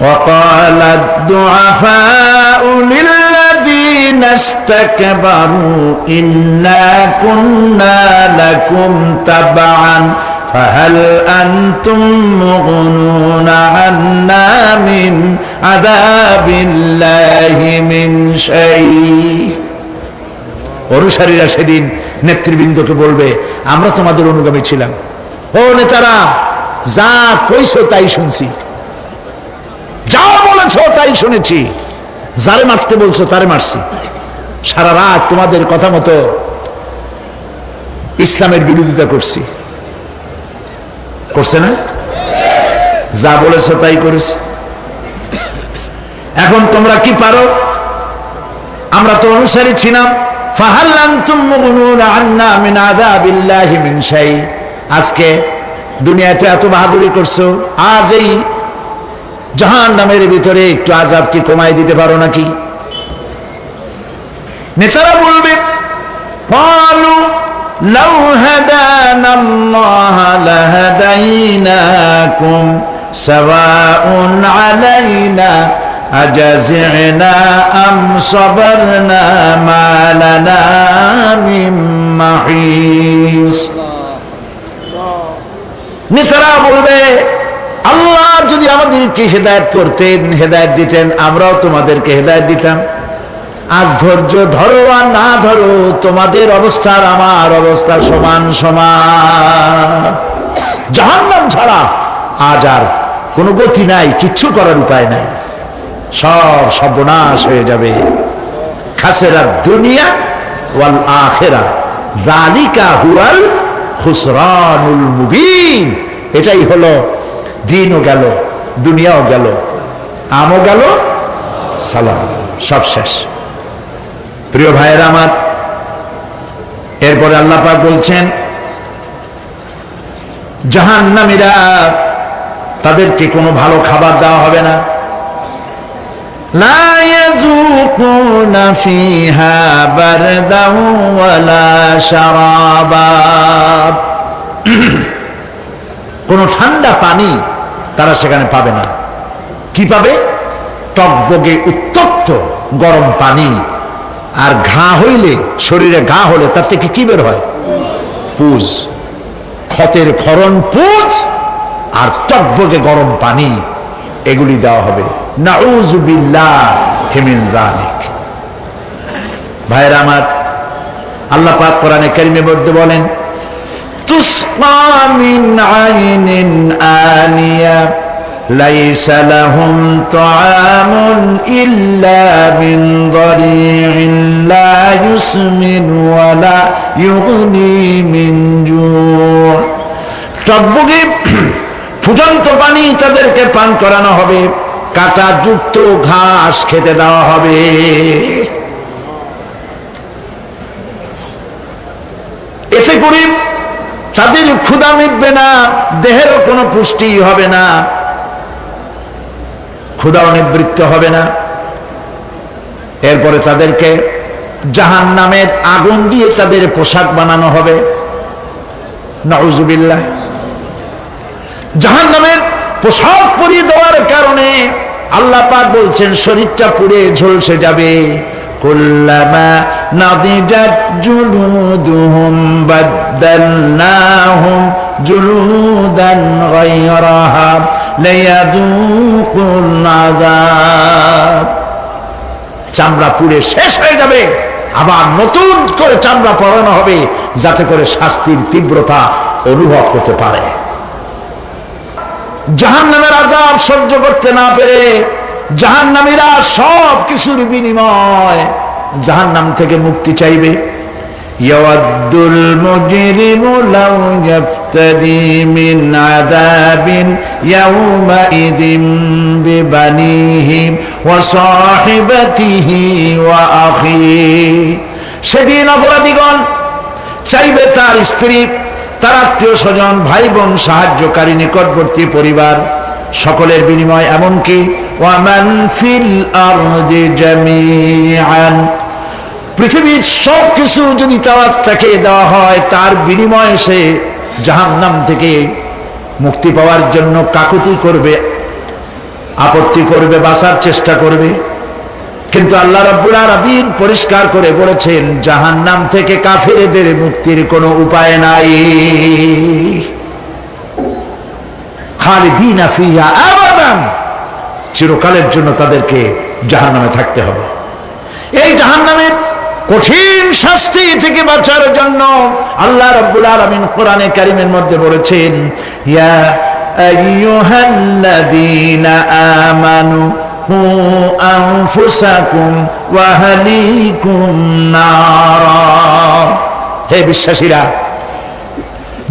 وقال الضعفاء للذين استكبروا إنا كنا لكم تبعا فهل أنتم مغنون عنا من عذاب الله من شيء। অনুসারীরা সেদিন নেতৃবৃন্দকে বলবে, আমরা তোমাদের অনুগামী ছিলাম, ও নেতারা, যা কইছো তাই শুনছি, যা বলেছো তাই শুনেছি, যারে মারতে বলছো তারে মারছি, সারা রাত তোমাদের কথা মতো ইসলামের বিরোধিতা করছি। করছে না? যা বলেছো তাই করেছি। এখন তোমরা কি পারো? আমরা তো অনুসারী ছিলাম। ফাহাল আনতুম মুগনুনা আন্না মিন আযাবিল্লাহি মিন শাই, আজকে দুনিয়াতে এত বাহাদুরি করছো, আজ এই জাহান্নামের ভিতরে একটু আযাব কি কমাই দিতে পারো নাকি? নেতারা বলবে, ক্বালু লাউ হাদানাল্লাহু লাহাদাইনাকুম সাওয়াউন আলাইনা আজাযিনা আম সাবারনা মা লানা মিন মাহিস। নেতারা বলবে, আল্লাহ যদি আমাদেরকে হেদায়েত করতেন, হেদায়েত দিতেন, আমরাও তোমাদেরকে হেদায়েত দিতাম। আজ ধৈর্য ধরো আর না ধরো, তোমাদের অবস্থা আর আমার অবস্থা সমান সমান। জাহান্নাম ছাড়া আজ আর কোনো গতি নাই, কিচ্ছু করার উপায় নাই, সব সর্বনাশ হয়ে যাবে। খাসেরা দুনিয়া ওয়াল আখিরা যালিকা হুয়াল খুসরানুল মুবিন। এটাই হলো, দিনও গেল, দুনিয়াও গেল, আমও গেল, সালাম, সব শেষ। প্রিয় ভাইয়েরা আমার, এরপরে আল্লাহ পাক বলছেন জাহান্নামীরা, তাদেরকে কোনো ভালো খাবার দেওয়া হবে না। লা ইয়াযুকুনা ফিহা বারদান ওয়ালা শারাবা, কোনো ঠান্ডা পানি তারা সেখানে পাবে না। কি পাবে? টকবগে উত্তপ্ত গরম পানি। আর ঘা হইলে, শরীরে ঘা হলে তার থেকে কি বের হয়? পুজ, ক্ষতের ক্ষরণ পুজ আর টকবগে গরম পানি, এগুলি দেওয়া হবে। নাউযু বিল্লাহি মিন যালিক। ভাইরা আমার, আল্লাহ পাক কোরআনে কারীমের মধ্যে বলেন, তুসকা মিন আইনিন আনিয়া লাইসা লাহুম তুআমুন ইল্লা মিন দারি'in লা ইউসমিন ওয়া লা ইউগনি মিন জু'। টকবগে ফুটন্ত পানি তাদেরকে পান করানো হবে, কাঁটা যুক্ত ঘাস খেতে দেওয়া হবে। এতে করে তাদের ক্ষুধা মিটবে না, দেহেরও কোনো পুষ্টি হবে না, ক্ষুধাও নিবৃত্ত হবে না। এরপরে তাদেরকে জাহান্নামের আগুন দিয়ে তাদের পোশাক বানানো হবে। নাউযুবিল্লাহ। জাহান্নামের পোশাক পরিয়ে দেওয়ার কারণে আল্লাহ পাক বলছেন শরীরটা পুড়ে ঝলসে যাবে। কুল্লামা নাদিজাত জুলুদুহুম বাদদালনাহুম জুলুদান গায়রাহা লিয়াযুকুল আযাব। চামড়া পুড়ে শেষ হয়ে যাবে, আবার নতুন করে চামড়া পরানো হবে, যাতে করে শাস্তির তীব্রতা অনুভব করতে পারে। জাহান্নামের আযাব সহ্য করতে না পেরে জাহান্নামীরা সব কিছুর বিনিময় জাহান্নাম থেকে মুক্তি চাইবে। ইয়াওয়াদ্দুল মুজরিমু লাউ ইয়াফতাদি মিন আযাবিন ইয়াওমাইযিন বিবানিহি ওয়া সাহিবাতিহি ওয়া আখিহি। সেদিন অপরাধীগণ চাইবে তার স্ত্রী, তার আত্মীয় স্বজন, ভাই বোন, সাহায্যকারী, নিকটবর্তী পরিবার, সকলের বিনিময়, এমনকি ওয়ামান ফিল আরদি জামিআন, পৃথিবীর সব কিছু যদি তাকে দেওয়া হয়, তার বিনিময়ে সে জাহান্নাম থেকে মুক্তি পাওয়ার জন্য কাকুতি করবে, আপত্তি করবে, বাঁচার চেষ্টা করবে। কিন্তু আল্লাহ রাব্বুল আলামিন পরিষ্কার করে বলেছেন জাহান্নাম থেকে কাফেরদের মুক্তির কোনো উপায় নাই। খালিদিনা ফিহা আবাদান, চিরকালের জন্য তাদেরকে জাহান্নামে থাকতে হবে। এই জাহান্নামের কঠিন শাস্তি থেকে বাঁচার জন্য আল্লাহ রাব্বুল আলামিন কোরআনে কারীমের মধ্যে বলেছেন, ইয়া আইয়ুহাল্লাযীনা আমানু আনফুসাকুম ওয়া আহলিকুম নারা, হে বিশ্বাসীরা,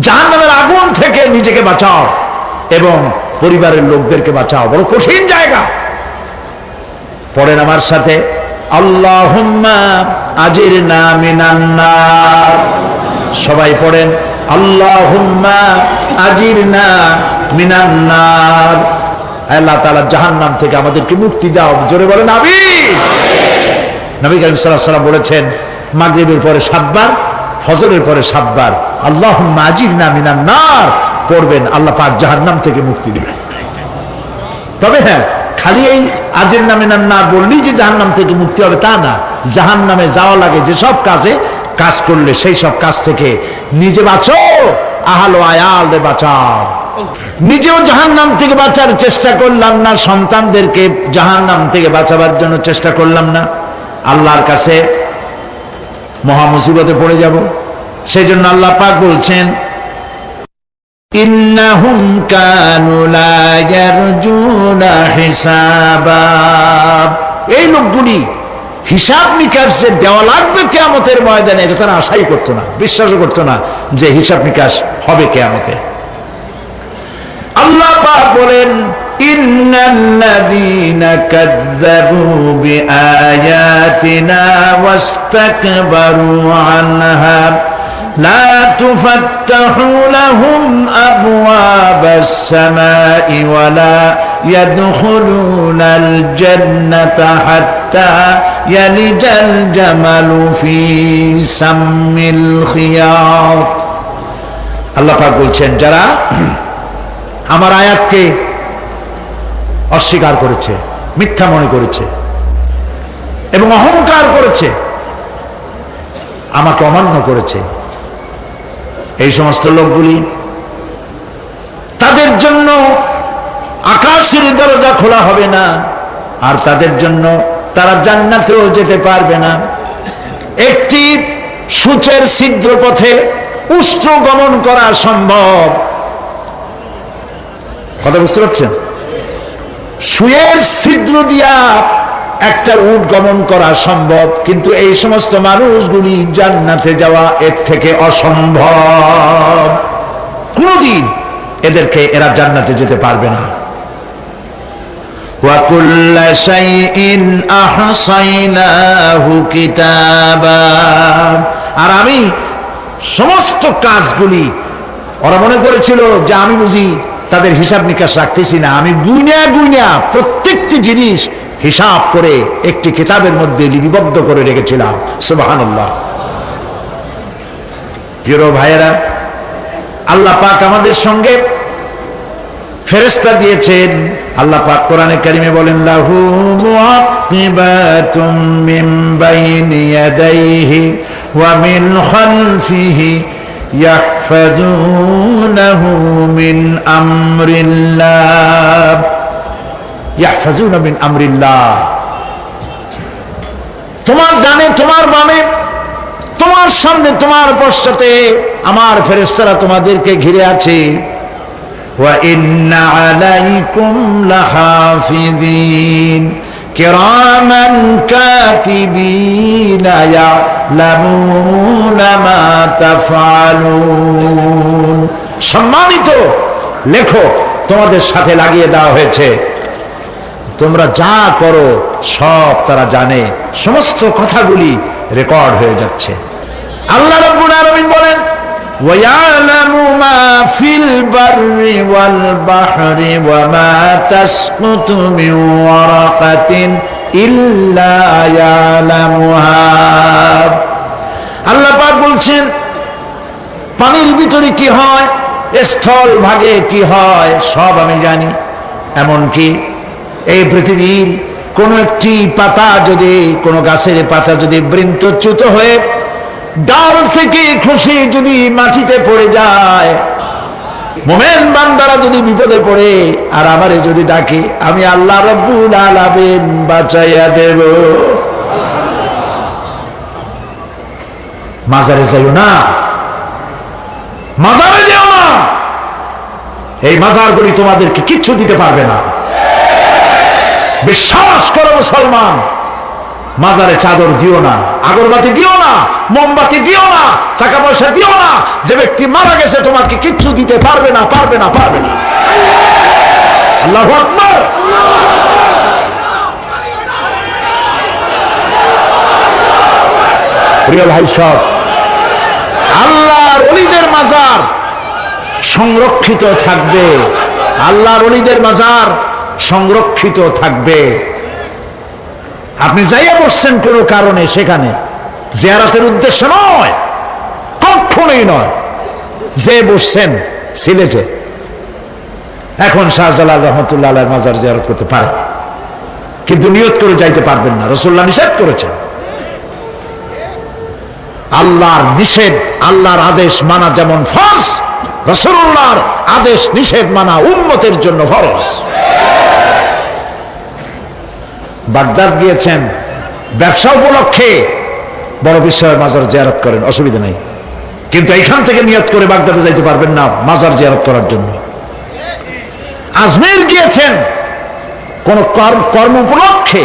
জাহান্নামের আগুন থেকে নিজেকে বাঁচাও এবং পরিবারের লোকদেরকে বাঁচাও। বড় কঠিন জায়গা। পড়েন আমার সাথে, আল্লাহুম্মা আজিরনা মিনান নার। সবাই পড়েন, আল্লাহুম্মা আজিরনা মিনান নার। আল্লাহ তাআলা জাহান্নাম থেকে আমাদেরকে মুক্তি দাও। জোরে বলেন আমিন। নবী করিম সাল্লাল্লাহু আলাইহি ওয়াসাল্লাম বলেছেন মাগরিবের পরে 7 বার, ফজরের পরে 7 বার আল্লাহুম্মা আজিরনা মিনান নার পড়বেন, আল্লাহ পাক জাহান্নাম থেকে মুক্তি দিবেন। তবে হ্যাঁ, খালি এই আজিরনা মিনান নার বললেই যে জাহান্নাম থেকে মুক্তি হবে তা না। জাহান্নামে যাওয়া লাগে যে সব কাজ করলে সেই সব কাজ থেকে নিজে বাঁচো, আহল ও আয়াল রে বাঁচাও। নিজেও জাহান্নাম থেকে বাঁচার চেষ্টা করলাম না, সন্তানদেরকে জাহান্নাম থেকে বাঁচাবার জন্য চেষ্টা করলাম না, আল্লাহর কাছে মহা মুসিবতে পড়ে যাব। সেই জন্য আল্লাহ পাক বলছেন, ইন্নাহুম কানু লা ইয়ারজুনা হিসাবা, এই লোকগুলি হিসাব নিকাশ যে দেওয়া লাগবে কিয়ামতের ময়দানে, এটা তারা আশাই করতো না, বিশ্বাসও করতো না যে হিসাব নিকাশ হবে কিয়ামতে। আল্লাহ পাক বলেন, ইন্নাল্লাযীনা কাযযাবু বিআয়াতিনা ওয়াস্তাকবারু আনহা লা তুফাত্তাহু লাহুম আবওয়াবাস সামাই ওয়া লা ইয়াদখুলুনাল জান্নাতা হাত্তা ইয়ালিজাল জামালু ফি সাম্মিল খিয়াত। আল্লাহ পাক বলছেন, যারা আমার আয়াতকে অস্বীকার করেছে, মিথ্যা মনে করেছে এবং অহংকার করেছে, আমাকে অমান্য করেছে, এই সমস্ত লোকগুলি, তাদের জন্য আকাশের দরজা খোলা হবে না, আর তাদের জন্য তারা জান্নাতেও যেতে পারবে না। একটি সূচের ছিদ্র পথে উষ্ট্র গমন করা সম্ভব, কথা বুঝতে পারছেন? সুয়ের ছিদ্র দিয়া একটা উট গমন করা সম্ভব, কিন্তু এই সমস্ত মানুষগুলি জান্নাতে যাওয়া এর থেকে অসম্ভব। কোনদিন এদেরকে এরা জান্নাতে যেতে পারবে না। ওয়া কুল্লা শাইইন আহসাইনাহু কিতাবা, আর আমি সমস্ত কাজগুলি, ওরা মনে করেছিল যে আমি বুঝি তাদের হিসাব নিকাশ রাখতেছি না, আমি গুইনা গুইনা প্রত্যেকটি জিনিস হিসাব করে একটি কিতাবের মধ্যে লিপিবদ্ধ করে রেখেছিলাম। সুবহানাল্লাহ। প্রিয় ভাইয়েরা, আল্লাহ পাক আমাদের সঙ্গে ফেরেশতা দিয়েছেন। আল্লাহ পাক কোরআনে কারিমে বলেন, লাহু মুআক্কিবাতুম মিন বাইনি ইয়াদাইহি ওয়া মিন খালফিহি ইয়াহফাজুনাহু মিন আমরিল্লাহ, ইয়াহফাজুনা মিন আমরিল্লাহ। তোমার ডানে, তোমার বামে, তোমার সামনে, তোমার পশ্চাতে আমার ফেরেশতারা তোমাদেরকে ঘিরে আছে। ওয়া ইন্না আলাইকুম লাহাফিযিন কিরামান কাতিবিনা ইয়ালামুনা মা তাফআলুন। সম্মানিত লেখক তোমাদের সাথে লাগিয়ে দেওয়া হয়েছে, তোমরা যা করো সব তারা জানে, সমস্ত কথাগুলি রেকর্ড হয়ে যাচ্ছে। আল্লাহ রাব্বুল আলামিন বলেন, ওয়ায়ালামু মা ফিল বাররি ওয়াল বাহরি ওয়া মা তাসকুতু মিন ওয়ারাকাতিন ইল্লা ইয়ালামুহা। আল্লাহ পাক বলছেন, পানির ভিতরে কি হয়, স্থল ভাগে কি হয়, সব আমি জানি। এমনকি এই পৃথিবীর কোন একটি পাতা যদি, কোন গাছের পাতা যদি বৃন্তচ্যুত হয়ে ডাল থেকে খসে যদি মাটিতে পড়ে যায়, মোমেন বান্দারা যদি বিপদে পড়ে আর আমারে যদি ডাকে, আমি আল্লাহ রাব্বুল আলামিন বাঁচাইয়া দেব। মাজারে যাইও না, মাজারে যেও না, এই মাজারগুলি তোমাদেরকে কিচ্ছু দিতে পারবে না। বিশ্বাস করো মুসলমান, মাজারে চাদর দিও না, আগরবাতি দিও না, মোমবাতি দিও না, টাকা পয়সা দিও না। যে ব্যক্তি মারা গেছে তোমাকে কিচ্ছু দিতে পারবে না, পারবে না, পারবে না। আল্লাহু আকবার। প্রিয় ভাই সব, আল্লাহর ওলিদের মাজার সংরক্ষিত থাকবে, আল্লাহর ওলিদের মাজার সংরক্ষিত থাকবে। আপনি যাইয়া বসছেন কোন কারণে, সেখানে জিয়ারতের উদ্দেশ্য নয়, কখনোই নয়। যে বসছেন সিলেটে, এখন শাহজালাল রহমতুল্লাহ আলাইহির মাজার জিয়ারত করতে পারেন, কিন্তু নিয়ত করে যাইতে পারবেন না, রাসূলুল্লাহ নিষেধ করেছেন। আল্লাহর নিষেধ, আল্লাহর আদেশ মানা যেমন ফরজ, রাসূলুল্লাহর আদেশ নিষেধ মানা উম্মতের জন্য ফরজ। বাগদাদ গিয়েছেন ব্যবসা উপলক্ষে, বড় বিশ্বের মাজার জিয়ারত করেন, অসুবিধা নেই, কিন্তু এইখান থেকে নিয়ত করে বাগদাদে যাইতে পারবেন না মাজার জিয়ারত করার জন্য। আজমের গিয়েছেন কোন কর্ম উপলক্ষে,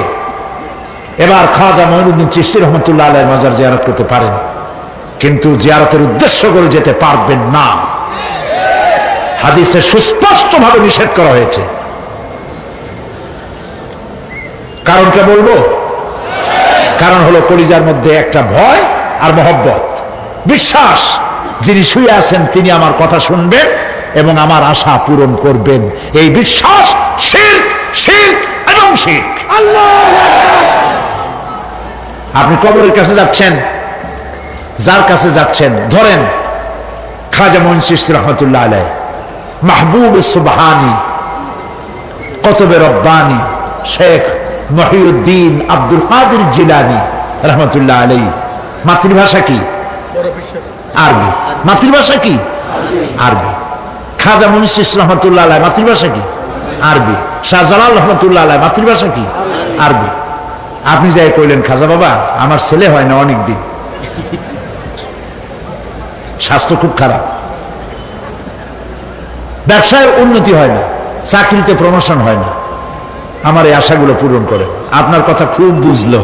এবার খাজা মঈনুদ্দিন চিশতি রহমতুল্লাহ আলাইহির মাজার জিয়ারত করতে পারেন, কিন্তু জিয়ারতের উদ্দেশ্য করে যেতে পারবেন না। হাদিসে সুস্পষ্টভাবে নিষেধ করা হয়েছে। কারণটা বলবো? কারণ হলো কলিজার মধ্যে একটা ভয় আর মহব্বত, বিশ্বাস যিনি শুয়ে আছেন তিনি আমার কথা শুনবেন এবং আমার আশা পূরণ করবেন, এই বিশ্বাস শিরক, শিরক এবং শিরক। আপনি কবরের কাছে যাচ্ছেন, যার কাছে যাচ্ছেন, ধরেন খাজা মঈন চিশতি রহমতুল্লাহ আলাইহি, মাহবুব সুবহানি, কুতুবে রব্বানি, শেখ মহিউদ্দিন আব্দুল কাদের জিলানী রহমতুল্লাহ আলাইহি। মাতৃভাষা কি? আরবি। মাতৃভাষা কি? আরবি। খাজা মঈন চিশতি রহমতুল্লাহ আলাইহি মাতৃভাষা কি? আরবি। শাহজালাল রহমতুল্লাহ আলাইহি মাতৃভাষা কি? আরবি। আপনি যাই কইলেন, খাজা বাবা আমার ছেলে হয় না অনেক দিন, স্বাস্থ্য খুব খারাপ, ব্যবসায় উন্নতি হয় না, চাকরিতে প্রমোশন হয় না, আমার এই আশাগুলো পূরণ করেন। আপনার কথা খুব বুঝলো,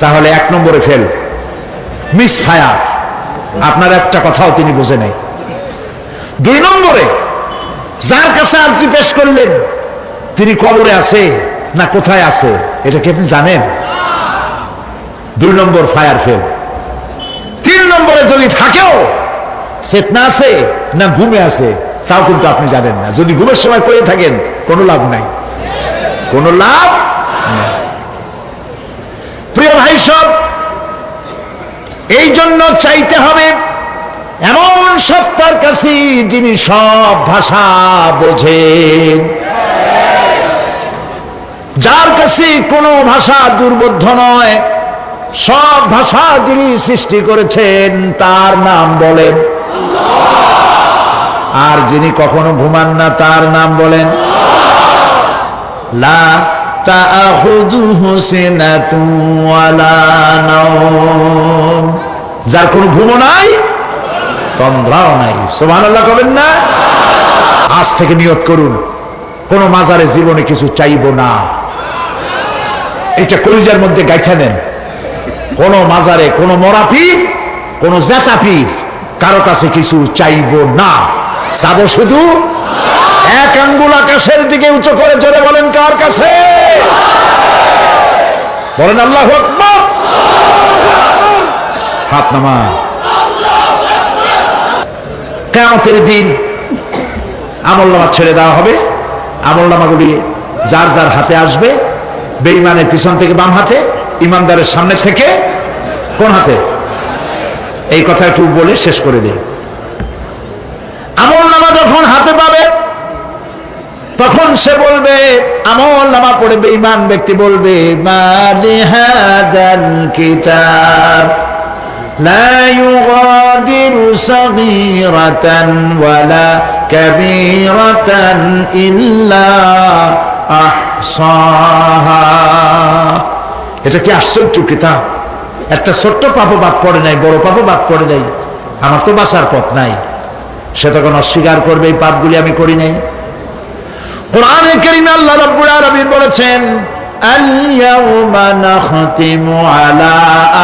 তাহলে 1 নম্বরে ফেল, মিস ফায়ার, আপনার একটা কথাও তিনি বোঝে নাই। 2 নম্বরে যার কাছে আর্জি পেশ করলেন তিনি কবরে আছে না কোথায় আছে এটা কি আপনি জানেন? 2 নম্বর ফায়ার ফেল। 3 নম্বরে যদি থাকেও চেতনা আছে না ঘুমে আছে তাও কিন্তু আপনি জানেন না। যদি ঘুমের সময় করে থাকেন কোনো লাভ নাই, কোনো লাভ নাই। প্রিয় ভাই সব, এই জন্য চাইতে হবে এমন সত্তার কাছে যিনি সব ভাষা বোঝেন, যার কাছে কোনো ভাষা দুর্বোধ্য নয়, সব ভাষা যিনি সৃষ্টি করেছেন তার নাম বলেন, আর যিনি কখনো ঘুমান না তার নাম বলেন লা তাআখুযুহু সিনাতুন ওয়ালা নাওম, যার কোনো ঘুমও নাই তন্দ্রাও নাই। সুবহানাল্লাহ কবেন না? আজ থেকে নিয়ত করুন কোন মাজারে জীবনে কিছু চাইবো না, এটা কলিজার মধ্যে গাইথা নেন। কোন মাজারে কোন মরা পীর, কোন জেতা পীর কারো কাছে কিছু চাইবো না, চাবো শুধু এক আঙ্গুল আকাশের দিকে উঁচু করে জোরে বলেন কার কাছে? বলেন আল্লাহু আকবার। হাত নামা। কিয়ামতের দিন আমলনামা ছেড়ে দেওয়া হবে, আমলনামাগুলি যার যার হাতে আসবে, বেঈমানের পিছন থেকে বাম হাতে, ইমানদারের সামনে থেকে কোন হাতে? এই কথা একটু বলে শেষ করে দেই। আমলনামা যখন হাতে পাবে তখন সে বলবে, আমলনামা পড়ে বেঈমান ব্যক্তি বলবে, মালি হাদাল কিতাব লা ইউগাদিরু সাগীরাতান ওয়ালা কাবীরাতান ইল্লা আহসাহা। এটা কি আশ্চর্য কিতাব! একটা ছোট্ট পাপও বাদ পড়ে নাই, বড় পাপও বাদ পড়ে নাই। আমার তো বাঁচার পথ নাই। সে তখন অস্বীকার করবে এই পাপগুলি আমি করি নাই। কোরআনে কারীমে আল্লাহ রাব্বুল আলামিন বলেছেন, আল ইয়াউমা নাখতিমু আলা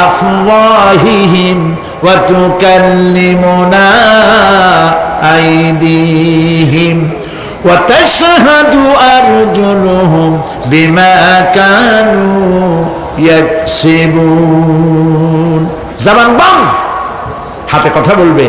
আফওয়াহিহিম ওয়া তুকাল্লিমুনা আইদিহিম ওয়া তাশহাদু আরজুলুহুম বিমা কানু ইয়াকসিবুন। জবান বন্ধ, হাতে কথা বলবে।